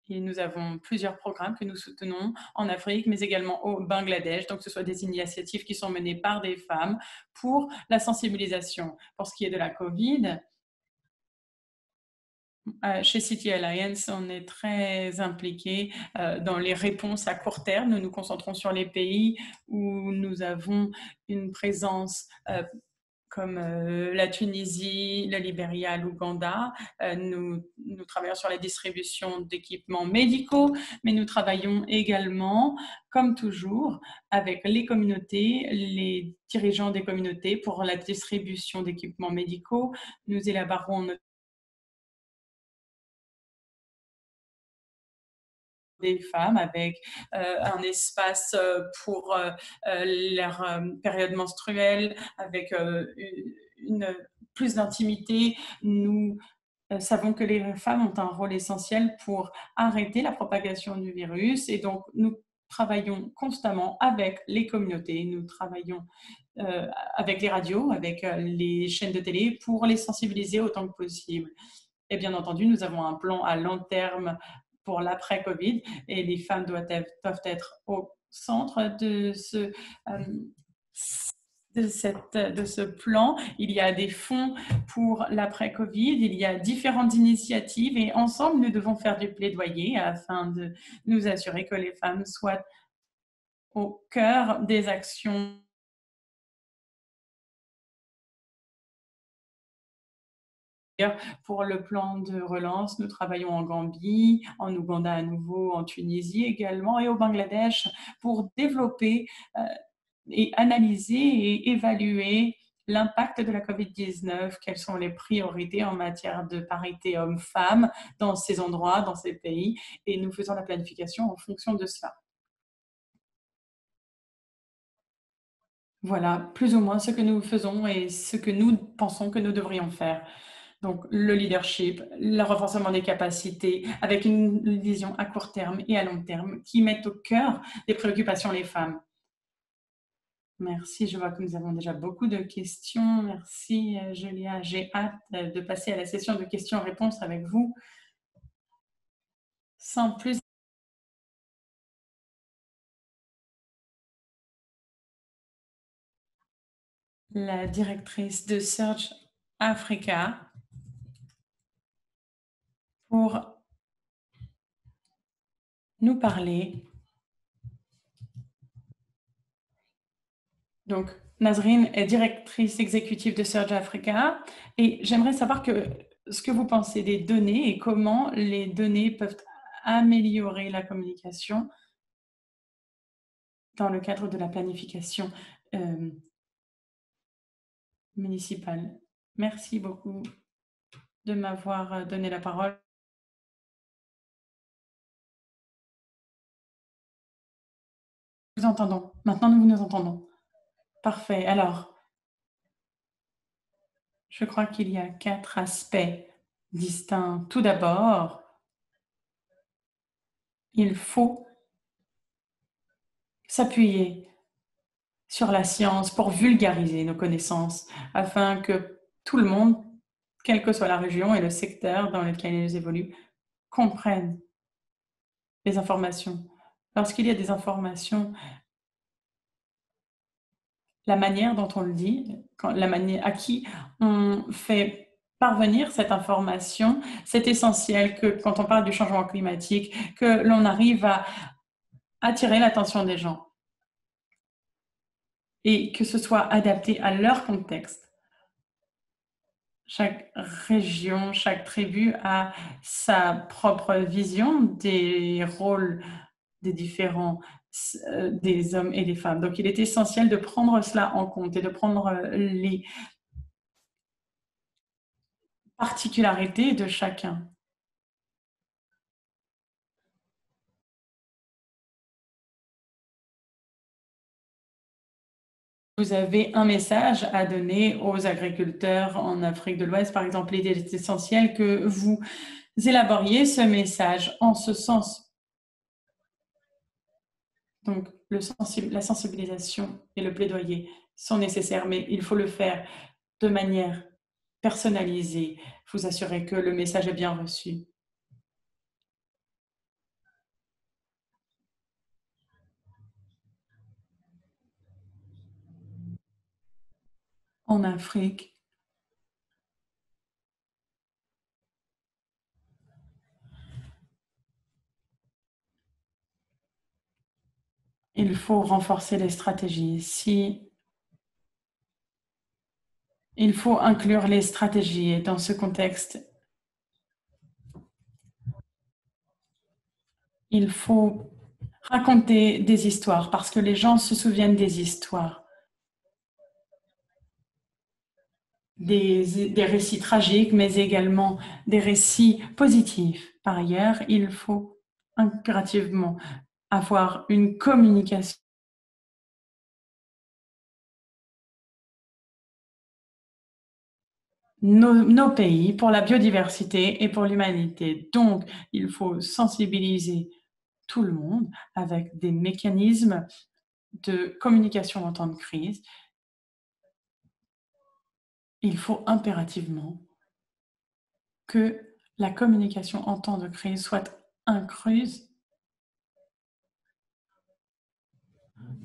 Et nous avons plusieurs programmes que nous soutenons en Afrique, mais également au Bangladesh. Donc, ce sont des initiatives qui sont menées par des femmes pour la sensibilisation. Pour ce qui est de la COVID, chez City Alliance, on est très impliqué dans les réponses à court terme. Nous nous concentrons sur les pays où nous avons une présence comme la Tunisie, le Libéria, l'Ouganda. Nous travaillons sur la distribution d'équipements médicaux, mais nous travaillons également, comme toujours, avec les communautés, les dirigeants des communautés pour la distribution d'équipements médicaux. Nous élaborons des femmes avec un espace pour leur période menstruelle, avec plus d'intimité. Nous savons que les femmes ont un rôle essentiel pour arrêter la propagation du virus, et donc nous travaillons constamment avec les communautés, nous travaillons avec les radios, avec les chaînes de télé pour les sensibiliser autant que possible. Et bien entendu, nous avons un plan à long terme pour l'après-Covid, et les femmes doivent être au centre de ce plan. Il y a des fonds pour l'après-Covid, il y a différentes initiatives, et ensemble, nous devons faire du plaidoyer afin de nous assurer que les femmes soient au cœur des actions pour le plan de relance. Nous travaillons en Gambie, en Ouganda à nouveau, en Tunisie également, et au Bangladesh pour développer et analyser et évaluer l'impact de la COVID-19, quelles sont les priorités en matière de parité hommes-femmes dans ces endroits, dans ces pays, et nous faisons la planification en fonction de cela. Voilà, plus ou moins ce que nous faisons et ce que nous pensons que nous devrions faire. Donc, le leadership, le renforcement des capacités, avec une vision à court terme et à long terme qui mettent au cœur des préoccupations les femmes. Merci, je vois que nous avons déjà beaucoup de questions. Merci, Julia. J'ai hâte de passer à la session de questions-réponses avec vous. Sans plus. La directrice de Surge Africa pour nous parler. Donc, Nazrine est directrice exécutive de Surge Africa, et j'aimerais savoir ce que vous pensez des données et comment les données peuvent améliorer la communication dans le cadre de la planification municipale. Merci beaucoup de m'avoir donné la parole. Nous entendons. Maintenant, nous nous entendons. Parfait. Alors, je crois qu'il y a 4 aspects distincts. Tout d'abord, il faut s'appuyer sur la science pour vulgariser nos connaissances afin que tout le monde, quelle que soit la région et le secteur dans lequel ils évoluent, comprennent les informations. Lorsqu'il y a des informations, la manière dont on le dit, la manière à qui on fait parvenir cette information, c'est essentiel que quand on parle du changement climatique, que l'on arrive à attirer l'attention des gens et que ce soit adapté à leur contexte. Chaque région, chaque tribu a sa propre vision des rôles des différents des hommes et des femmes. Donc, il est essentiel de prendre cela en compte et de prendre les particularités de chacun. Vous avez un message à donner aux agriculteurs en Afrique de l'Ouest, par exemple, il est essentiel que vous élaboriez ce message en ce sens. Donc, la sensibilisation et le plaidoyer sont nécessaires, mais il faut le faire de manière personnalisée, vous assurer que le message est bien reçu. En Afrique, il faut renforcer les stratégies. Il faut inclure les stratégies dans ce contexte. Il faut raconter des histoires parce que les gens se souviennent des histoires. Des récits tragiques, mais également des récits positifs. Par ailleurs, il faut impérativement avoir une communication nos pays pour la biodiversité et pour l'humanité. Donc, il faut sensibiliser tout le monde avec des mécanismes de communication en temps de crise. Il faut impérativement que la communication en temps de crise soit incluse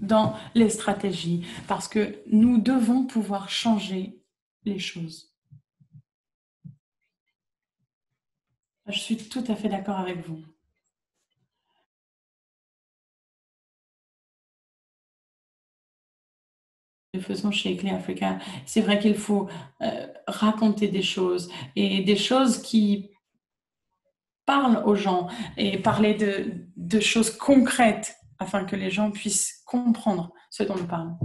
dans les stratégies parce que nous devons pouvoir changer les choses. Je suis tout à fait d'accord avec vous. Nous faisons chez Clé Africa, c'est vrai qu'il faut raconter des choses et des choses qui parlent aux gens et parler de choses concrètes afin que les gens puissent comprendre ce dont nous parlons.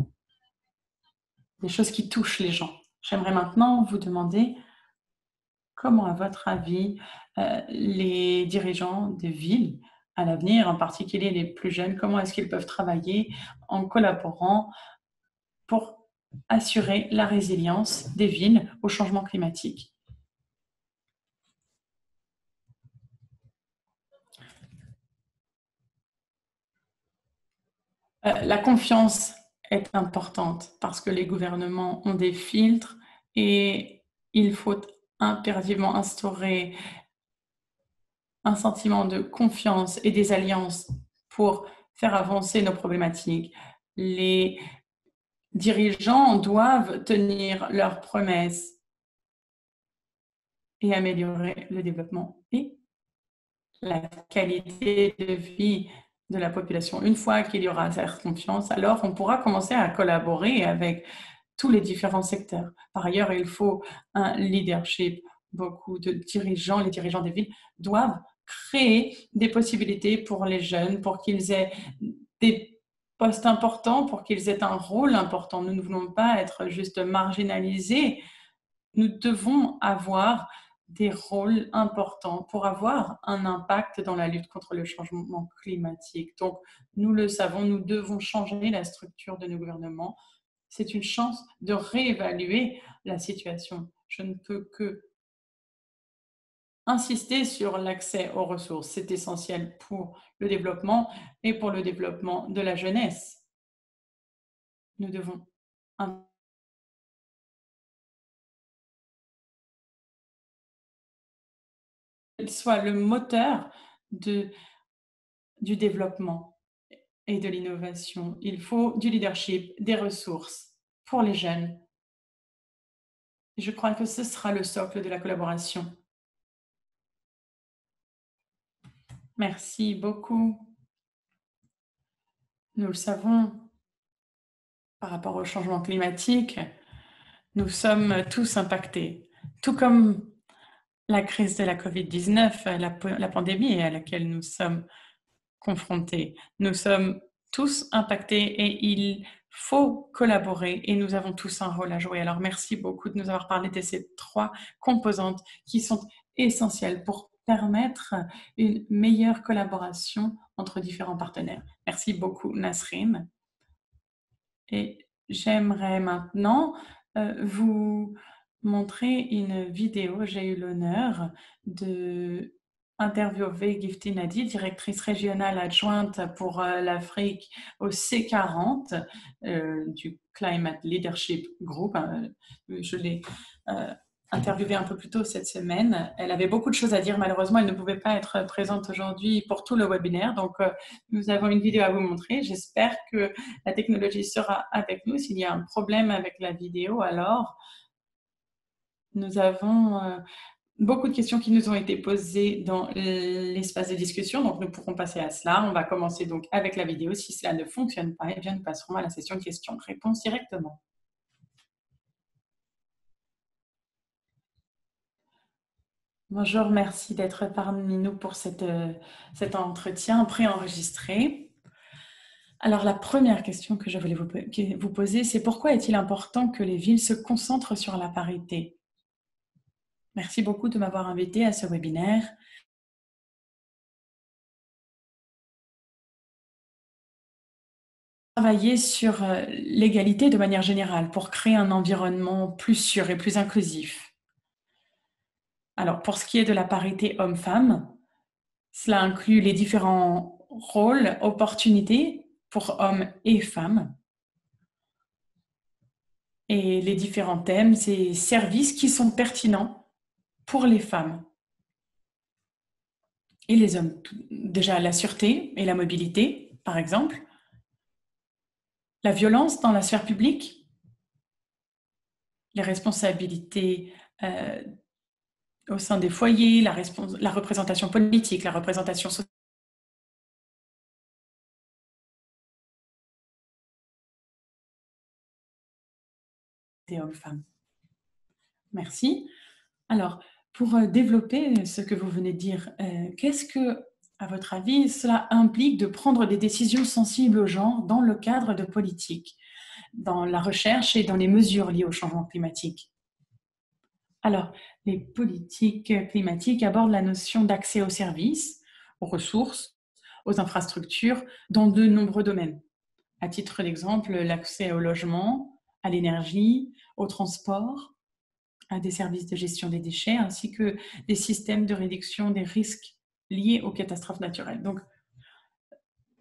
Des choses qui touchent les gens. J'aimerais maintenant vous demander comment, à votre avis, les dirigeants des villes à l'avenir, en particulier les plus jeunes, comment est-ce qu'ils peuvent travailler en collaborant pour assurer la résilience des villes au changement climatique. La confiance est importante parce que les gouvernements ont des filtres et il faut impérativement instaurer un sentiment de confiance et des alliances pour faire avancer nos problématiques. Les dirigeants doivent tenir leurs promesses et améliorer le développement et la qualité de vie de la population. Une fois qu'il y aura cette confiance, alors on pourra commencer à collaborer avec tous les différents secteurs. Par ailleurs, il faut un leadership. Beaucoup de dirigeants, les dirigeants des villes, doivent créer des possibilités pour les jeunes, pour qu'ils aient des postes importants, pour qu'ils aient un rôle important. Nous ne voulons pas être juste marginalisés. Nous devons avoir des rôles importants pour avoir un impact dans la lutte contre le changement climatique. Donc, nous le savons, nous devons changer la structure de nos gouvernements. C'est une chance de réévaluer la situation. Je ne peux que insister sur l'accès aux ressources. C'est essentiel pour le développement et pour le développement de la jeunesse. Nous devons soit le moteur du développement et de l'innovation. Il faut du leadership, des ressources pour les jeunes. Je crois que ce sera le socle de la collaboration. Merci beaucoup. Nous le savons, par rapport au changement climatique, nous sommes tous impactés, tout comme la crise de la COVID-19, la pandémie à laquelle nous sommes confrontés. Nous sommes tous impactés et il faut collaborer et nous avons tous un rôle à jouer. Alors merci beaucoup de nous avoir parlé de ces 3 composantes qui sont essentielles pour permettre une meilleure collaboration entre différents partenaires. Merci beaucoup Nasrin. Et j'aimerais maintenant vous montrer une vidéo. J'ai eu l'honneur d'interviewer Gifty Nadi, directrice régionale adjointe pour l'Afrique au C40 du Climate Leadership Group. Je l'ai interviewée un peu plus tôt cette semaine. Elle avait beaucoup de choses à dire. Malheureusement, elle ne pouvait pas être présente aujourd'hui pour tout le webinaire. Donc, nous avons une vidéo à vous montrer. J'espère que la technologie sera avec nous. S'il y a un problème avec la vidéo, alors nous avons beaucoup de questions qui nous ont été posées dans l'espace de discussion. Donc, nous pourrons passer à cela. On va commencer donc avec la vidéo. Si cela ne fonctionne pas, eh bien, nous passerons à la session questions-réponses directement. Bonjour, merci d'être parmi nous pour cet entretien préenregistré. Alors, la première question que je voulais vous poser, c'est pourquoi est-il important que les villes se concentrent sur la parité? Merci beaucoup de m'avoir invité à ce webinaire. Travailler sur l'égalité de manière générale pour créer un environnement plus sûr et plus inclusif. Alors, pour ce qui est de la parité homme-femme, cela inclut les différents rôles, opportunités pour hommes et femmes, et les différents thèmes et services qui sont pertinents pour les femmes et les hommes. Déjà, la sûreté et la mobilité, par exemple, la violence dans la sphère publique, les responsabilités au sein des foyers, la représentation politique, la représentation sociale. Des hommes-femmes. Merci. Alors, pour développer ce que vous venez de dire, qu'est-ce que, à votre avis, cela implique de prendre des décisions sensibles au genre dans le cadre de politique, dans la recherche et dans les mesures liées au changement climatique? Alors, les politiques climatiques abordent la notion d'accès aux services, aux ressources, aux infrastructures dans de nombreux domaines. À titre d'exemple, l'accès au logement, à l'énergie, au transport, à des services de gestion des déchets, ainsi que des systèmes de réduction des risques liés aux catastrophes naturelles. Donc,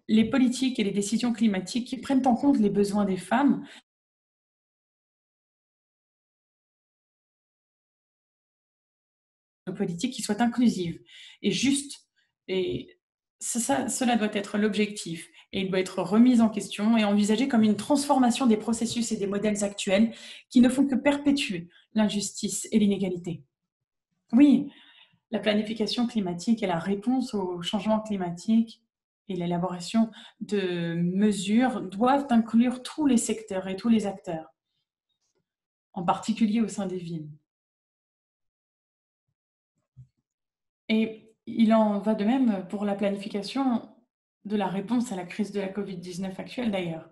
les politiques et les décisions climatiques qui prennent en compte les besoins des femmes politique qui soit inclusive et juste. Et cela doit être l'objectif. Et il doit être remis en question et envisagé comme une transformation des processus et des modèles actuels qui ne font que perpétuer l'injustice et l'inégalité. Oui, la planification climatique et la réponse au changement climatique et l'élaboration de mesures doivent inclure tous les secteurs et tous les acteurs, en particulier au sein des villes. Et il en va de même pour la planification de la réponse à la crise de la COVID-19 actuelle d'ailleurs.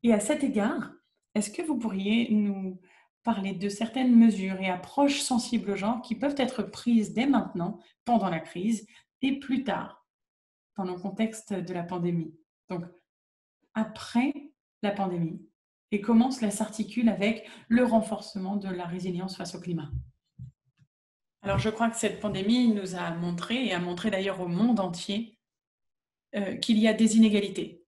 Et à cet égard, est-ce que vous pourriez nous parler de certaines mesures et approches sensibles au genre qui peuvent être prises dès maintenant, pendant la crise, et plus tard, dans le contexte de la pandémie? Donc, après la pandémie, et comment cela s'articule avec le renforcement de la résilience face au climat? Alors, je crois que cette pandémie nous a montré, et a montré d'ailleurs au monde entier, qu'il y a des inégalités.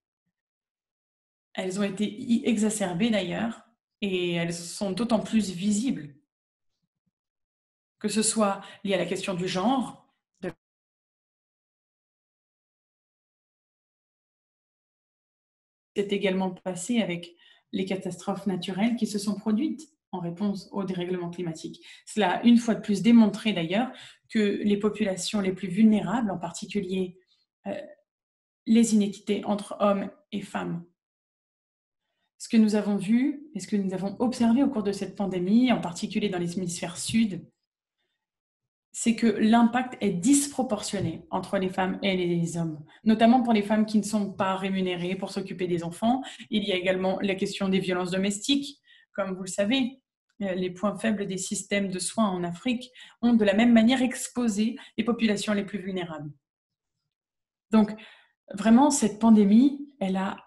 Elles ont été exacerbées d'ailleurs et elles sont d'autant plus visibles, que ce soit lié à la question du genre, c'est également passé avec les catastrophes naturelles qui se sont produites en réponse au dérèglement climatique. Cela a une fois de plus démontré d'ailleurs que les populations les plus vulnérables, en particulier les inéquités entre hommes et femmes. Ce que nous avons vu et ce que nous avons observé au cours de cette pandémie, en particulier dans les hémisphères sud, c'est que l'impact est disproportionné entre les femmes et les hommes, notamment pour les femmes qui ne sont pas rémunérées pour s'occuper des enfants. Il y a également la question des violences domestiques. Comme vous le savez, les points faibles des systèmes de soins en Afrique ont de la même manière exposé les populations les plus vulnérables. Donc, vraiment, cette pandémie, elle a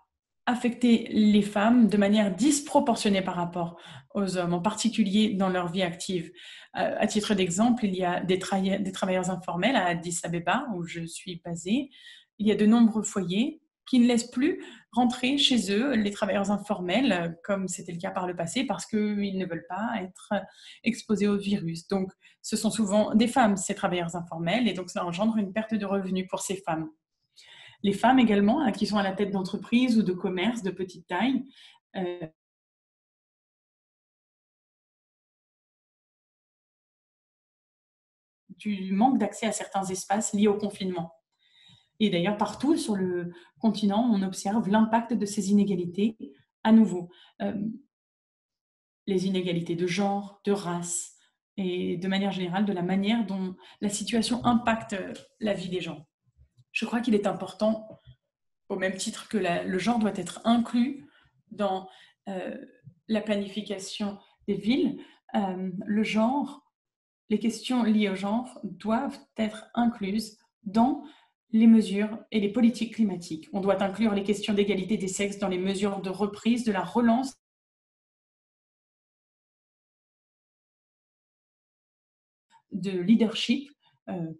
affecté les femmes de manière disproportionnée par rapport aux hommes, en particulier dans leur vie active. À titre d'exemple, il y a des travailleurs informels à Addis Abeba, où je suis basée. Il y a de nombreux foyers qui ne laissent plus rentrer chez eux les travailleurs informels, comme c'était le cas par le passé, parce qu'ils ne veulent pas être exposés au virus. Donc, ce sont souvent des femmes, ces travailleurs informels, et donc ça engendre une perte de revenus pour ces femmes. Les femmes également, qui sont à la tête d'entreprises ou de commerces de petite taille, du manque d'accès à certains espaces liés au confinement. Et d'ailleurs, partout sur le continent, on observe l'impact de ces inégalités à nouveau. Les inégalités de genre, de race et de manière générale de la manière dont la situation impacte la vie des gens. Je crois qu'il est important, au même titre que le genre doit être inclus dans la planification des villes, le genre, les questions liées au genre doivent être incluses dans les mesures et les politiques climatiques. On doit inclure les questions d'égalité des sexes dans les mesures de reprise, de la relance de leadership,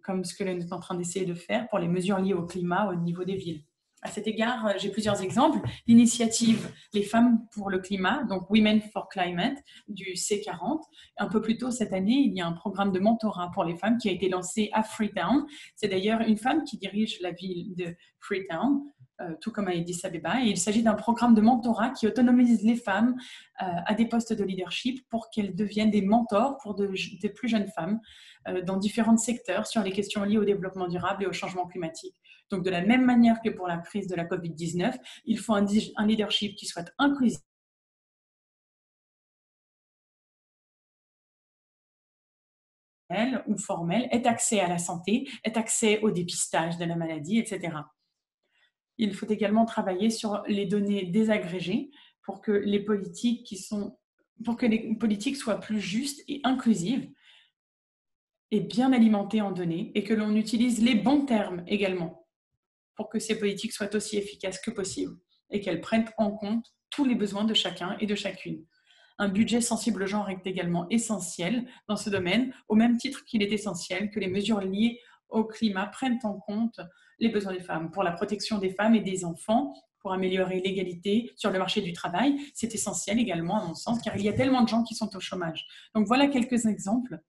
comme ce que l'on est en train d'essayer de faire pour les mesures liées au climat au niveau des villes. À cet égard, j'ai plusieurs exemples. L'initiative Les femmes pour le climat, donc Women for Climate, du C40. Un peu plus tôt cette année, il y a un programme de mentorat pour les femmes qui a été lancé à Freetown. C'est d'ailleurs une femme qui dirige la ville de Freetown, tout comme à Addis Abeba. Et il s'agit d'un programme de mentorat qui autonomise les femmes à des postes de leadership pour qu'elles deviennent des mentors pour des plus jeunes femmes dans différents secteurs sur les questions liées au développement durable et au changement climatique. Donc, de la même manière que pour la crise de la COVID-19, il faut un leadership qui soit inclusif ou formel, ait accès à la santé, ait accès au dépistage de la maladie, etc. Il faut également travailler sur les données désagrégées pour que les politiques soient plus justes et inclusives et bien alimentées en données et que l'on utilise les bons termes également pour que ces politiques soient aussi efficaces que possible et qu'elles prennent en compte tous les besoins de chacun et de chacune. Un budget sensible au genre est également essentiel dans ce domaine, au même titre qu'il est essentiel que les mesures liées au climat prennent en compte les besoins des femmes. Pour la protection des femmes et des enfants, pour améliorer l'égalité sur le marché du travail, c'est essentiel également, à mon sens, car il y a tellement de gens qui sont au chômage. Donc voilà quelques exemples.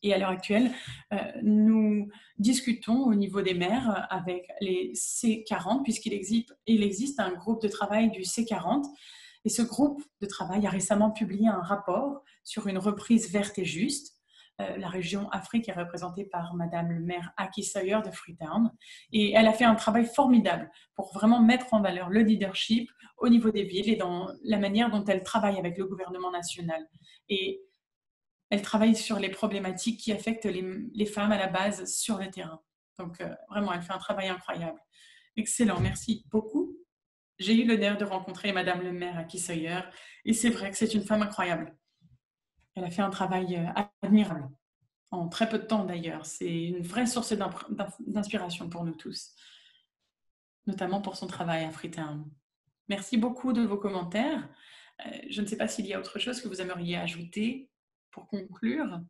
Et à l'heure actuelle, nous discutons au niveau des maires avec les C40, puisqu'il existe un groupe de travail du C40. Et ce groupe de travail a récemment publié un rapport sur une reprise verte et juste. La région Afrique est représentée par Madame le maire Aki Sawyer de Freetown. Et elle a fait un travail formidable pour vraiment mettre en valeur le leadership au niveau des villes et dans la manière dont elle travaille avec le gouvernement national. Et elle travaille sur les problématiques qui affectent les femmes à la base sur le terrain. Donc, vraiment, elle fait un travail incroyable. Excellent, merci beaucoup. J'ai eu l'honneur de rencontrer Madame le maire Aki Sawyer et c'est vrai que c'est une femme incroyable. Elle a fait un travail admirable, en très peu de temps d'ailleurs. C'est une vraie source d'inspiration pour nous tous, notamment pour son travail à Freetown. Merci beaucoup de vos commentaires. Je ne sais pas s'il y a autre chose que vous aimeriez ajouter pour conclure.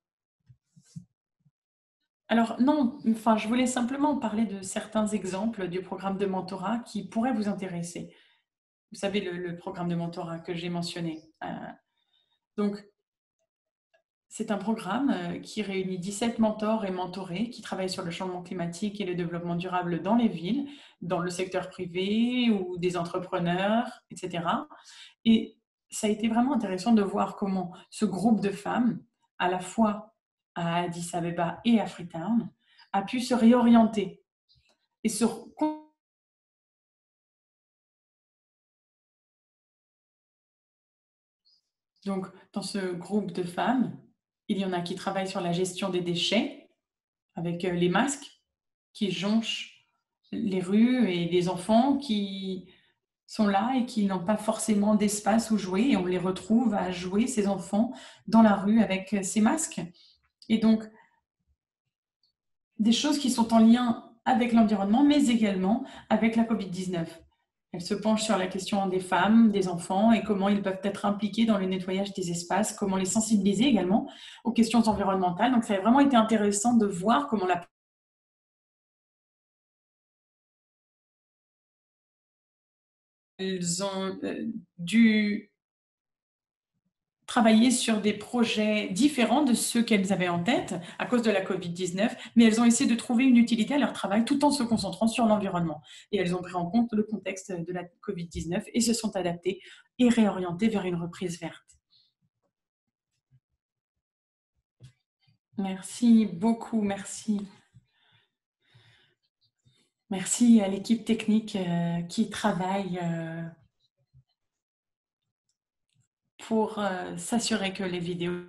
Alors non, enfin, je voulais simplement parler de certains exemples du programme de mentorat qui pourraient vous intéresser. vous savez, le programme de mentorat que j'ai mentionné. Donc, c'est un programme qui réunit 17 mentors et mentorés qui travaillent sur le changement climatique et le développement durable dans les villes, dans le secteur privé ou des entrepreneurs, etc. Et ça a été vraiment intéressant de voir comment ce groupe de femmes, à la fois à Addis Abeba et à Freetown, a pu se réorienter et se Donc, dans ce groupe de femmes, il y en a qui travaillent sur la gestion des déchets avec les masques qui jonchent les rues et des enfants qui sont là et qui n'ont pas forcément d'espace où jouer et on les retrouve à jouer, ces enfants, dans la rue avec ces masques. Et donc, des choses qui sont en lien avec l'environnement, mais également avec la COVID-19. Elle se penche sur la question des femmes, des enfants et comment ils peuvent être impliqués dans le nettoyage des espaces, comment les sensibiliser également aux questions environnementales. Donc, ça a vraiment été intéressant de voir comment elles ont dû travailler sur des projets différents de ceux qu'elles avaient en tête à cause de la COVID-19, mais elles ont essayé de trouver une utilité à leur travail tout en se concentrant sur l'environnement. Et elles ont pris en compte le contexte de la COVID-19 et se sont adaptées et réorientées vers une reprise verte. Merci beaucoup, merci. Merci à l'équipe technique qui travaille pour s'assurer que les vidéos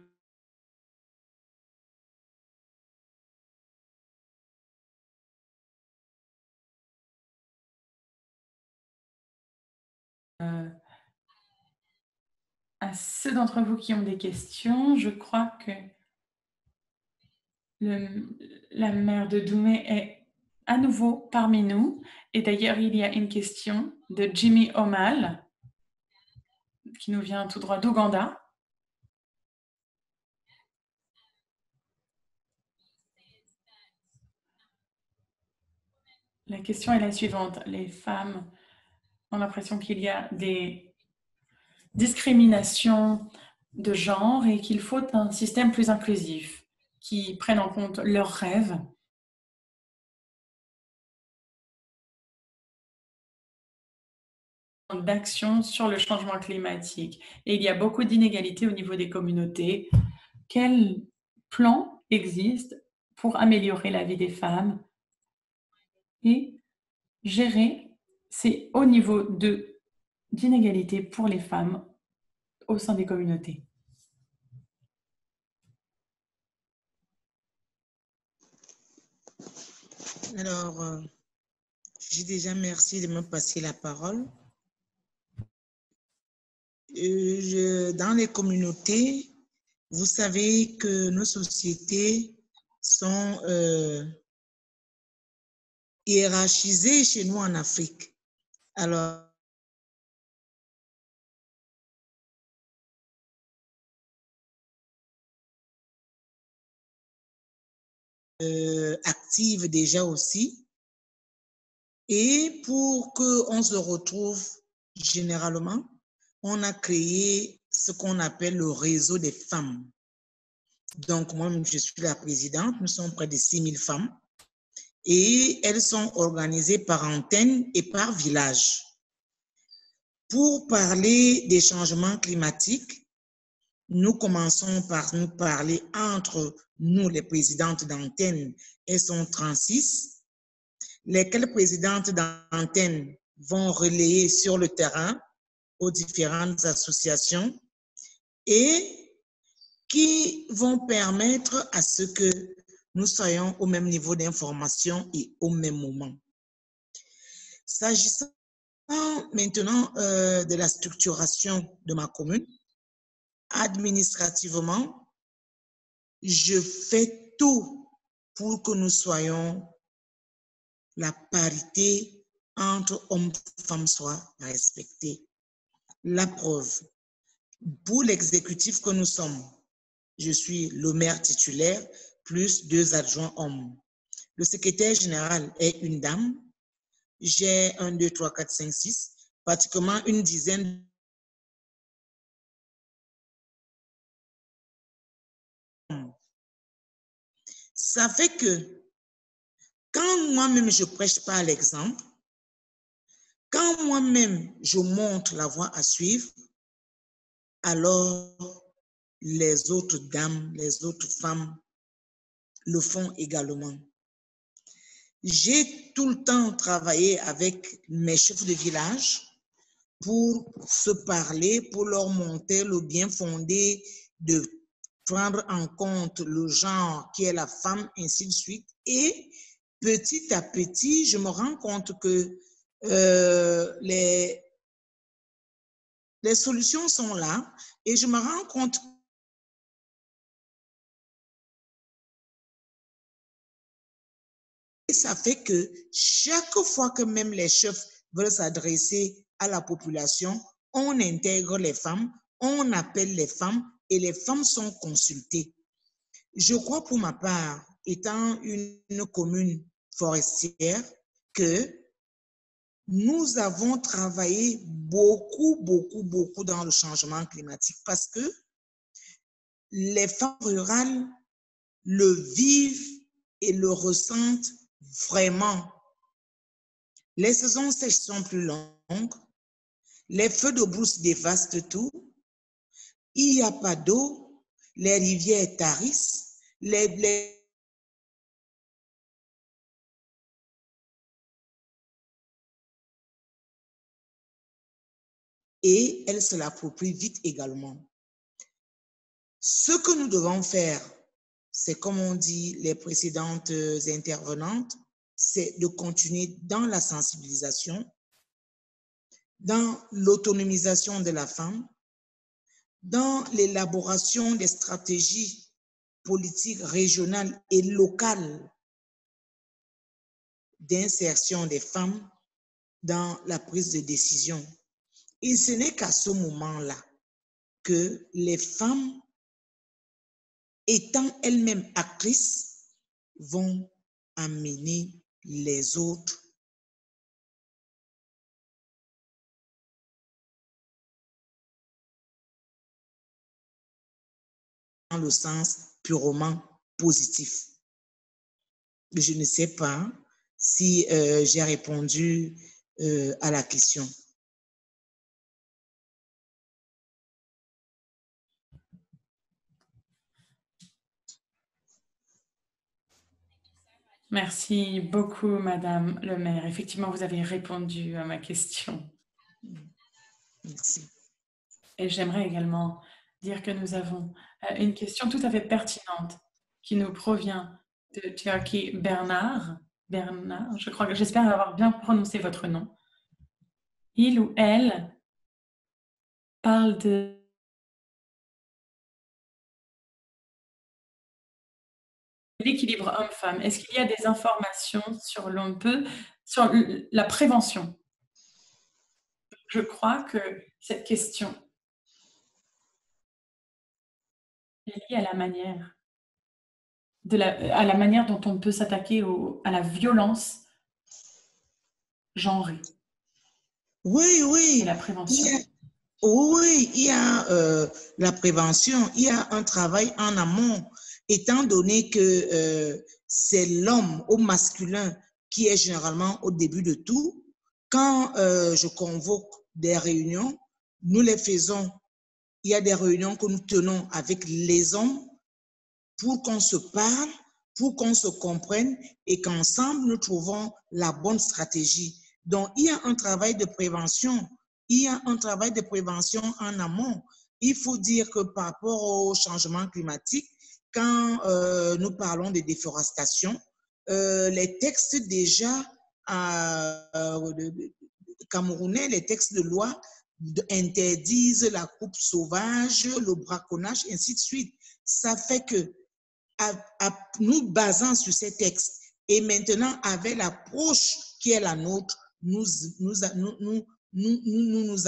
à ceux d'entre vous qui ont des questions, je crois que la maire de Doumé est à nouveau parmi nous. Et d'ailleurs, il y a une question de Jimmy Omal qui nous vient tout droit d'Ouganda. La question est la suivante. Les femmes ont l'impression qu'il y a des discriminations de genre et qu'il faut un système plus inclusif qui prenne en compte leurs rêves. D'action sur le changement climatique. Et il y a beaucoup d'inégalités au niveau des communautés. Quel plan existe pour améliorer la vie des femmes et gérer ces hauts niveaux d'inégalité pour les femmes au sein des communautés? Alors, j'ai déjà merci de me passer la parole. Dans les communautés, vous savez que nos sociétés sont hiérarchisées chez nous en Afrique. Alors, active déjà aussi. Et pour qu'on se retrouve généralement, on a créé ce qu'on appelle le réseau des femmes. Donc, moi, je suis la présidente. Nous sommes près de 6000 femmes. Et elles sont organisées par antenne et par village. Pour parler des changements climatiques, nous commençons par nous parler entre nous, les présidentes d'antenne, elles sont 36. Lesquelles présidentes d'antenne vont relayer sur le terrain aux différentes associations et qui vont permettre à ce que nous soyons au même niveau d'information et au même moment. S'agissant maintenant de la structuration de ma commune, administrativement, je fais tout pour que nous soyons la parité entre hommes et femmes soit respectée. La preuve, pour l'exécutif que nous sommes, je suis le maire titulaire plus 2 adjoints hommes. Le secrétaire général est une dame. J'ai 1, 2, 3, 4, 5, 6. pratiquement une dizaine ça fait que quand moi-même je prêche par l'exemple, quand moi-même je montre la voie à suivre, alors les autres dames, les autres femmes le font également. J'ai tout le temps travaillé avec mes chefs de village pour se parler, pour leur montrer le bien fondé de prendre en compte le genre qui est la femme, ainsi de suite. Et petit à petit, je me rends compte que les solutions sont là et je me rends compte et ça fait que chaque fois que même les chefs veulent s'adresser à la population, on intègre les femmes, on appelle les femmes et les femmes sont consultées. Je crois pour ma part, étant une commune forestière, que nous avons travaillé beaucoup dans le changement climatique parce que les femmes rurales le vivent et le ressentent vraiment. Les saisons sèches sont plus longues, les feux de brousse dévastent tout, il n'y a pas d'eau, les rivières tarissent, et elles se l'approprient vite également. Ce que nous devons faire, c'est comme on dit les précédentes intervenantes, c'est de continuer dans la sensibilisation, dans l'autonomisation de la femme, dans l'élaboration des stratégies politiques régionales et locales d'insertion des femmes dans la prise de décision. Et ce n'est qu'à ce moment-là que les femmes, étant elles-mêmes actrices, vont amener les autres dans le sens purement positif. Je ne sais pas si j'ai répondu à la question. Merci beaucoup, Madame le maire. Effectivement, vous avez répondu à ma question. Merci. Et j'aimerais également dire que nous avons une question tout à fait pertinente qui nous provient de Turkey Bernard. Bernard, je crois que j'espère avoir bien prononcé votre nom. Il ou elle parle de l'équilibre homme-femme. Est-ce qu'il y a des informations sur sur la prévention? Je crois que cette question est liée à la manière, à la manière dont on peut s'attaquer à la violence genrée. Oui. Et la prévention. Oui, il y a la prévention, il y a un travail en amont, étant donné que c'est l'homme au masculin qui est généralement au début de tout. Quand je convoque des réunions, nous les faisons. Il y a des réunions que nous tenons avec les hommes pour qu'on se parle, pour qu'on se comprenne et qu'ensemble nous trouvons la bonne stratégie. Donc, il y a un travail de prévention. Il y a un travail de prévention en amont. Il faut dire que par rapport au changement climatique, quand nous parlons de déforestation, les textes déjà camerounais, les textes de loi interdisent la coupe sauvage, le braconnage, ainsi de suite. Ça fait que, nous basant sur ces textes et maintenant avec l'approche qui est la nôtre, nous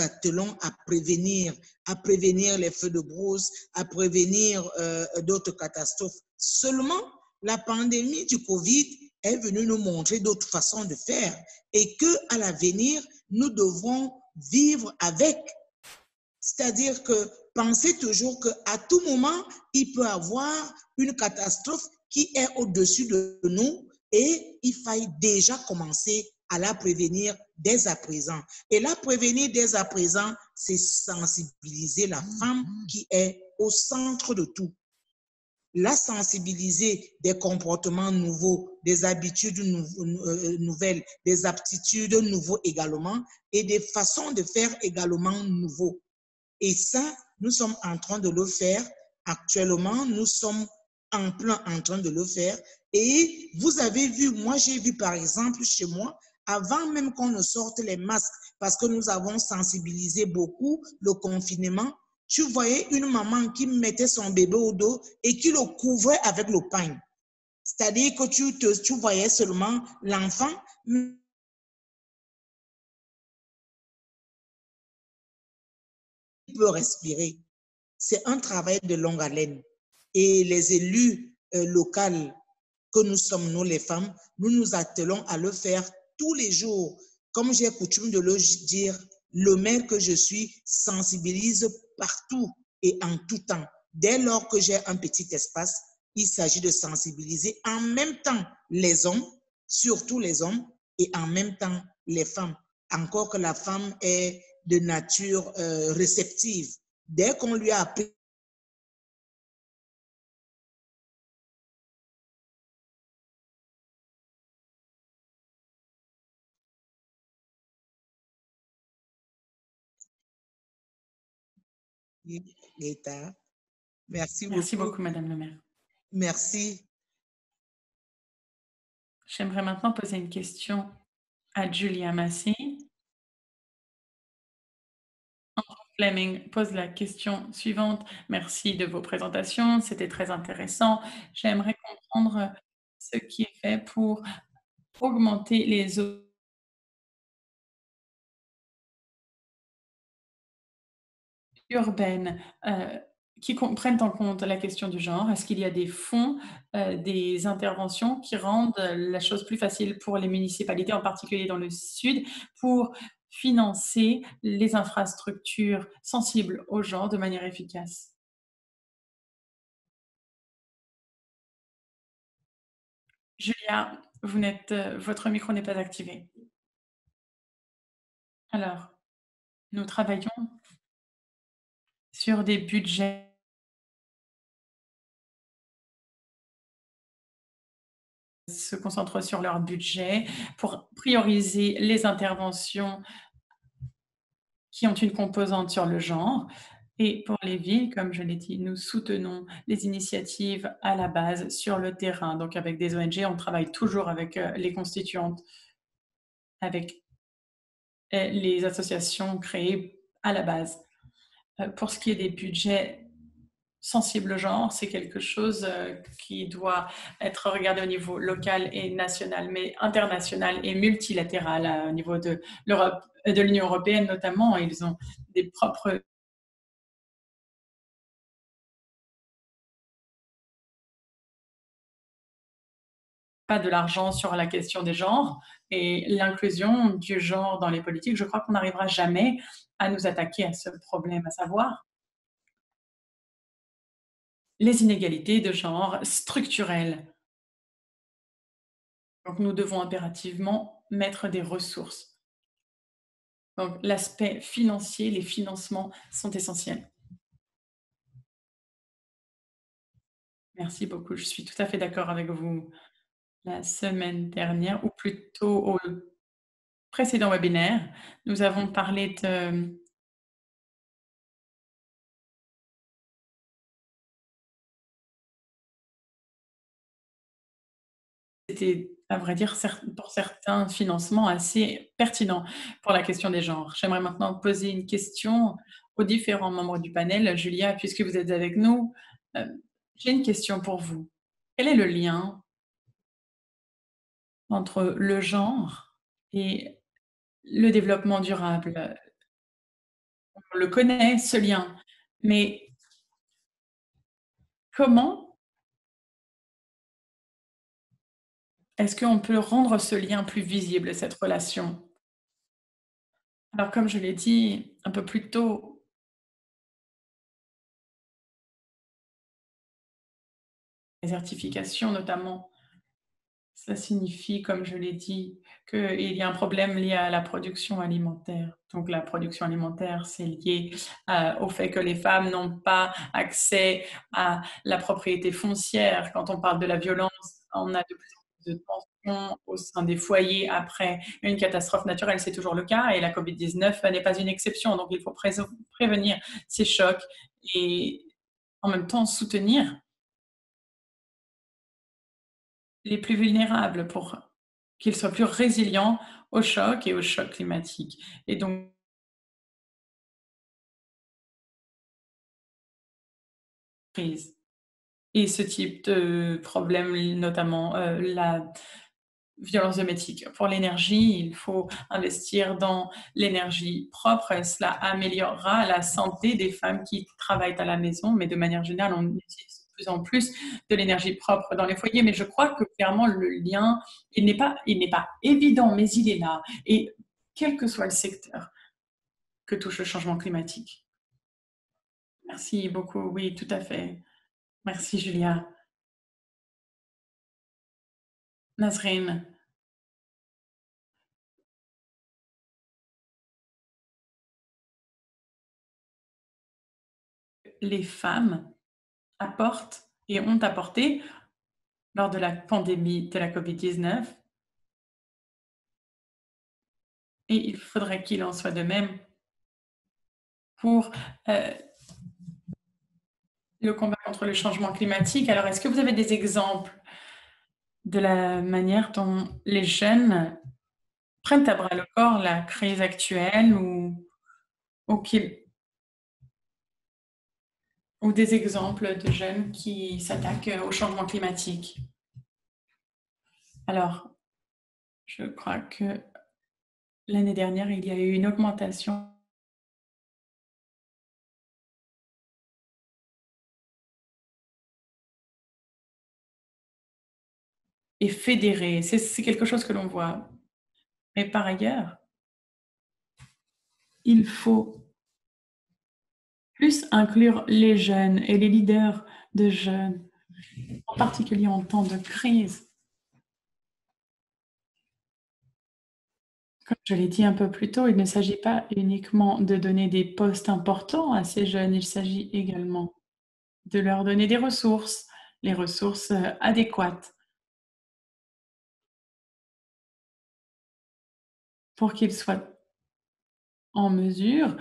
attelons à prévenir les feux de brousse, à prévenir d'autres catastrophes. Seulement, la pandémie du Covid est venue nous montrer d'autres façons de faire et qu'à l'avenir, nous devrons vivre avec. C'est-à-dire que pensez toujours qu'à tout moment, il peut y avoir une catastrophe qui est au-dessus de nous et il faille déjà commencer à la prévenir dès à présent. Et la prévenir dès à présent, c'est sensibiliser la femme qui est au centre de tout. La sensibiliser des comportements nouveaux, des habitudes nouvelles, des aptitudes nouveaux également et des façons de faire également nouveaux. Et ça, nous sommes en train de le faire actuellement, nous sommes en plein en train de le faire. Et vous avez vu, moi j'ai vu par exemple chez moi, avant même qu'on ne sorte les masques, parce que nous avons sensibilisé beaucoup le confinement, tu voyais une maman qui mettait son bébé au dos et qui le couvrait avec le pagne. C'est-à-dire que tu voyais seulement l'enfant peut respirer. C'est un travail de longue haleine. Et les élus locaux que nous sommes, nous les femmes, nous nous attelons à le faire tous les jours. Comme j'ai coutume de le dire, le maire que je suis sensibilise partout et en tout temps. Dès lors que j'ai un petit espace, il s'agit de sensibiliser en même temps les hommes, surtout les hommes, et en même temps les femmes. Encore que la femme est de nature réceptive. Dès qu'on lui a appris Gaëta, merci Merci beaucoup. beaucoup, Madame le maire. Merci. J'aimerais maintenant poser une question à Julia Massé. Fleming pose la question suivante. Merci de vos présentations, c'était très intéressant. J'aimerais comprendre ce qui est fait pour augmenter les zones urbaines qui prennent en compte la question du genre. Est-ce qu'il y a des fonds, des interventions qui rendent la chose plus facile pour les municipalités, en particulier dans le sud, pour financer les infrastructures sensibles au genre de manière efficace? Julia, votre micro n'est pas activé. Alors, nous travaillons sur des budgets se concentrent sur leur budget pour prioriser les interventions qui ont une composante sur le genre. Et pour les villes, comme je l'ai dit, nous soutenons les initiatives à la base sur le terrain. Donc avec des ONG, on travaille toujours avec les constituantes, avec les associations créées à la base. Pour ce qui est des budgets sensibles au genre, c'est quelque chose qui doit être regardé au niveau local et national, mais international et multilatéral au niveau de l'Europe, de l'Union européenne notamment. Ils ont des propres pas de l'argent sur la question des genres et l'inclusion du genre dans les politiques. Je crois qu'on n'arrivera jamais à nous attaquer à ce problème, à savoir les inégalités de genre structurelles. Donc nous devons impérativement mettre des ressources. Donc l'aspect financier, les financements sont essentiels. Merci beaucoup, je suis tout à fait d'accord avec vous. La semaine dernière, ou plutôt au précédent webinaire, nous avons parlé de c'était, à vrai dire, pour certains financements assez pertinents pour la question des genres. J'aimerais maintenant poser une question aux différents membres du panel. Julia, puisque vous êtes avec nous, j'ai une question pour vous. Quel est le lien entre le genre et le développement durable? On le connaît, ce lien, mais comment est-ce qu'on peut rendre ce lien plus visible, cette relation? Alors, comme je l'ai dit un peu plus tôt, les certifications notamment, ça signifie, comme je l'ai dit, qu'il y a un problème lié à la production alimentaire. Donc, la production alimentaire, c'est lié au fait que les femmes n'ont pas accès à la propriété foncière. Quand on parle de la violence, on a de plus en plus de tensions au sein des foyers après une catastrophe naturelle. C'est toujours le cas et la COVID-19 n'est pas une exception. Donc, il faut prévenir ces chocs et en même temps soutenir les plus vulnérables pour qu'ils soient plus résilients au choc et au choc climatique. Et donc, crise. Et ce type de problème, notamment la violence domestique. Pour l'énergie, il faut investir dans l'énergie propre. Et cela améliorera la santé des femmes qui travaillent à la maison, mais de manière générale, on utilise de plus en plus de l'énergie propre dans les foyers. Mais je crois que clairement, le lien, il n'est pas évident, mais il est là. Et quel que soit le secteur que touche le changement climatique. Merci beaucoup. Oui, tout à fait. Merci, Julia. Nazrine. Les femmes apportent et ont apporté lors de la pandémie de la COVID-19. Et il faudrait qu'il en soit de même pour le combat contre le changement climatique. Alors, est-ce que vous avez des exemples de la manière dont les jeunes prennent à bras le corps la crise actuelle ou des exemples de jeunes qui s'attaquent au changement climatique? Alors, je crois que l'année dernière, il y a eu une augmentation et fédérée. C'est quelque chose que l'on voit. Mais par ailleurs, il faut plus inclure les jeunes et les leaders de jeunes, en particulier en temps de crise. Comme je l'ai dit un peu plus tôt, il ne s'agit pas uniquement de donner des postes importants à ces jeunes, il s'agit également de leur donner des ressources, les ressources adéquates pour qu'ils soient en mesure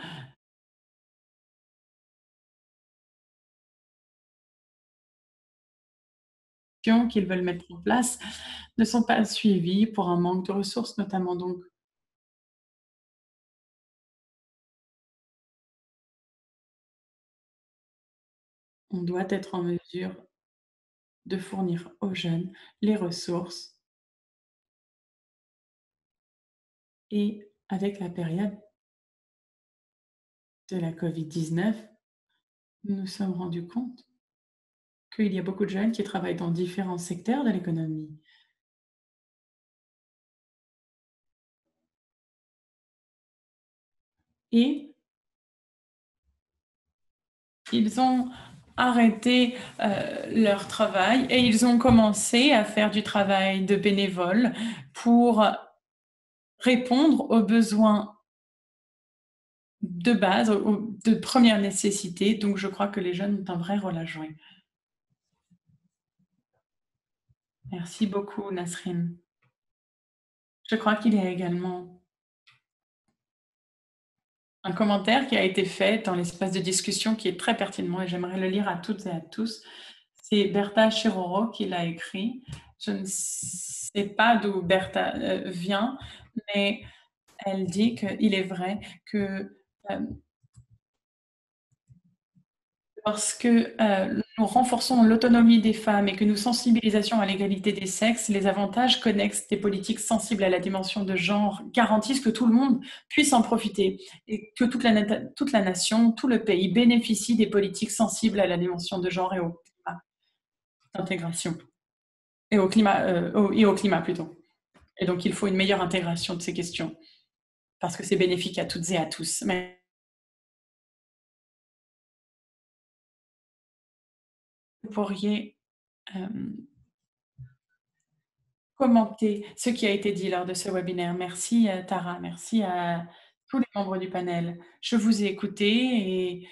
qu'ils veulent mettre en place ne sont pas suivies pour un manque de ressources notamment. Donc, on doit être en mesure de fournir aux jeunes les ressources. Et avec la période de la COVID-19, nous nous sommes rendus compte qu'il y a beaucoup de jeunes qui travaillent dans différents secteurs de l'économie. Et ils ont arrêté leur travail et ils ont commencé à faire du travail de bénévole pour répondre aux besoins de base, de première nécessité. Donc, je crois que les jeunes ont un vrai rôle à jouer. Merci beaucoup, Nasrine. Je crois qu'il y a également un commentaire qui a été fait dans l'espace de discussion qui est très pertinent et j'aimerais le lire à toutes et à tous. C'est Bertha Chiroro qui l'a écrit. Je ne sais pas d'où Bertha vient, mais elle dit qu'il est vrai que lorsque nous renforçons l'autonomie des femmes et que nous sensibilisons à l'égalité des sexes, les avantages connexes des politiques sensibles à la dimension de genre garantissent que tout le monde puisse en profiter et que toute la nation, tout le pays bénéficie des politiques sensibles à la dimension de genre et au climat d'intégration. Et au climat plutôt. Et donc, il faut une meilleure intégration de ces questions. parce que c'est bénéfique à toutes et à tous. Mais vous pourriez commenter ce qui a été dit lors de ce webinaire. Merci Tara, merci à tous les membres du panel. Je vous ai écouté et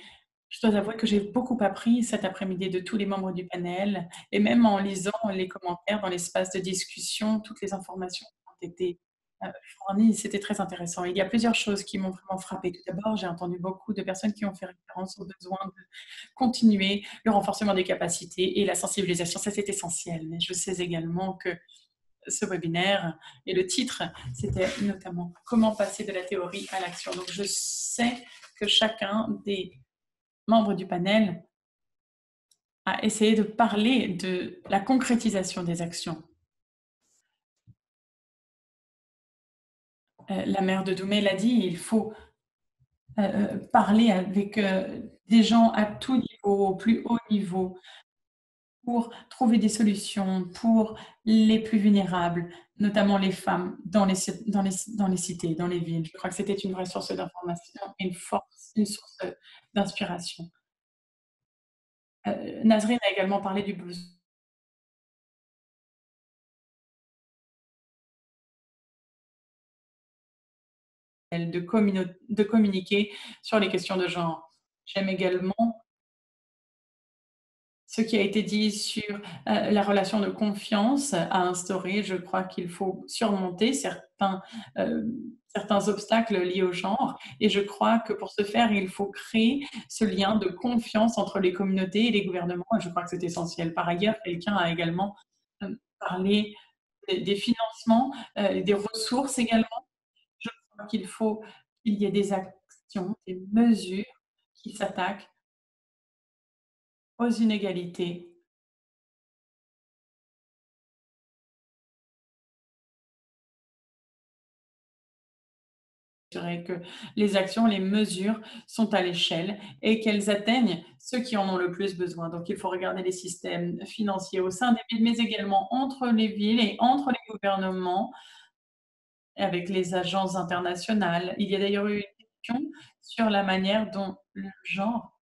je dois avouer que j'ai beaucoup appris cet après-midi de tous les membres du panel et même en lisant les commentaires dans l'espace de discussion, toutes les informations qui ont été fournies, c'était très intéressant. Il y a plusieurs choses qui m'ont vraiment frappé. Tout d'abord, j'ai entendu beaucoup de personnes qui ont fait référence au besoin de continuer le renforcement des capacités et la sensibilisation. Ça, c'est essentiel. Mais je sais également que ce webinaire et le titre, c'était notamment comment passer de la théorie à l'action. Donc, je sais que chacun des membres du panel a essayé de parler de la concrétisation des actions. La maire de Doumé l'a dit, il faut parler avec des gens à tout niveau, au plus haut niveau, pour trouver des solutions pour les plus vulnérables, notamment les femmes dans les cités, dans les villes. Je crois que c'était une vraie source d'information et une source d'inspiration. Nazrine a également parlé du besoin de communiquer sur les questions de genre. J'aime également ce qui a été dit sur la relation de confiance à instaurer. Je crois qu'il faut surmonter certains obstacles liés au genre. Et je crois que pour ce faire, il faut créer ce lien de confiance entre les communautés et les gouvernements. Et je crois que c'est essentiel. Par ailleurs, quelqu'un a également parlé des financements, des ressources également. Je crois qu'il faut qu'il y ait des actions, des mesures qui s'attaquent aux inégalités. Que les actions, les mesures sont à l'échelle et qu'elles atteignent ceux qui en ont le plus besoin. Donc, il faut regarder les systèmes financiers au sein des villes, mais également entre les villes et entre les gouvernements, avec les agences internationales. Il y a d'ailleurs eu une question sur la manière dont le genre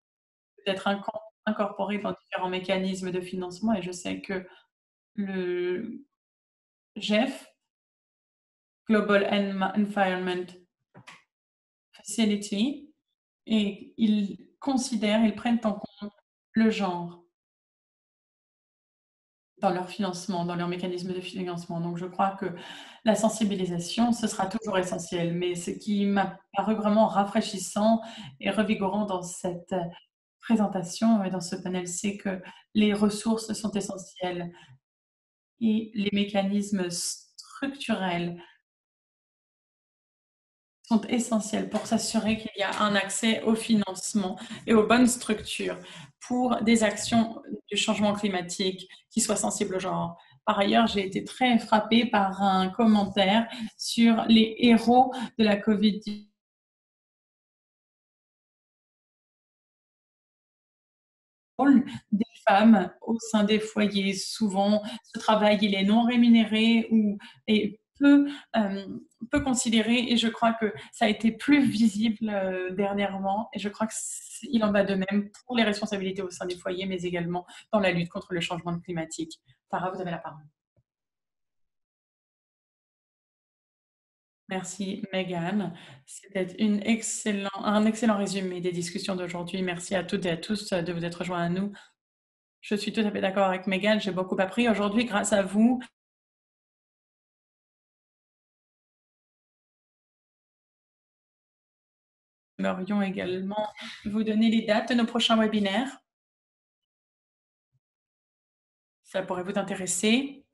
peut être incorporé dans différents mécanismes de financement, et je sais que le GEF, Global Environment Facility, et ils prennent en compte le genre dans leur financement, dans leur mécanisme de financement. Donc, je crois que la sensibilisation, ce sera toujours essentiel. Mais ce qui m'a paru vraiment rafraîchissant et revigorant dans cette présentation et dans ce panel, c'est que les ressources sont essentielles et les mécanismes structurels sont essentiels pour s'assurer qu'il y a un accès au financement et aux bonnes structures pour des actions du changement climatique qui soient sensibles au genre. Par ailleurs, j'ai été très frappée par un commentaire sur les héros de la COVID-19. Des femmes au sein des foyers. Souvent, ce travail, il est non rémunéré ou est peu considéré, et je crois que ça a été plus visible dernièrement, et je crois qu'il en va de même pour les responsabilités au sein des foyers, mais également dans la lutte contre le changement climatique. Farah, vous avez la parole. Merci Megan. C'était un excellent résumé des discussions d'aujourd'hui. Merci à toutes et à tous de vous être rejoints à nous. Je suis tout à fait d'accord avec Megan. J'ai beaucoup appris aujourd'hui grâce à vous. Nous aimerions également vous donner les dates de nos prochains webinaires. Ça pourrait vous intéresser.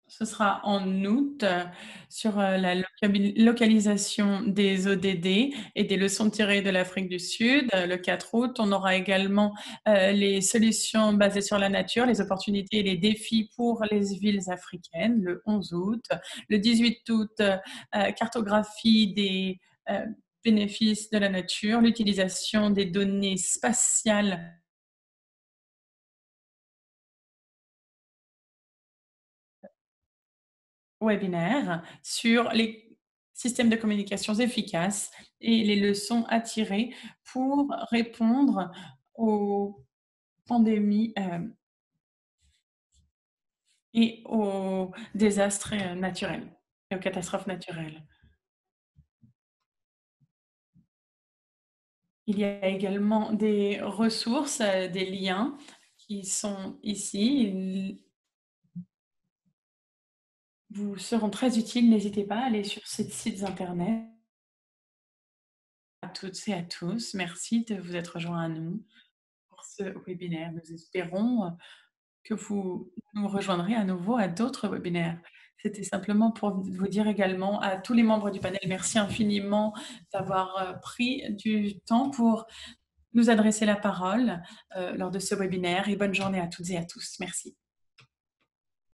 Ce sera en août sur la localisation des ODD et des leçons tirées de l'Afrique du Sud. Le 4 août, on aura également les solutions basées sur la nature, les opportunités et les défis pour les villes africaines, le 11 août. Le 18 août, cartographie des bénéfices de la nature, l'utilisation des données spatiales webinaire sur systèmes de communication efficaces et les leçons à tirer pour répondre aux pandémies et aux désastres naturels et aux catastrophes naturelles. Il y a également des ressources, des liens qui sont ici. Vous seront très utiles. N'hésitez pas à aller sur ces sites internet. À toutes et à tous, merci de vous être rejoints à nous pour ce webinaire. Nous espérons que vous nous rejoindrez à nouveau à d'autres webinaires. C'était simplement pour vous dire également à tous les membres du panel, merci infiniment d'avoir pris du temps pour nous adresser la parole lors de ce webinaire et bonne journée à toutes et à tous. Merci.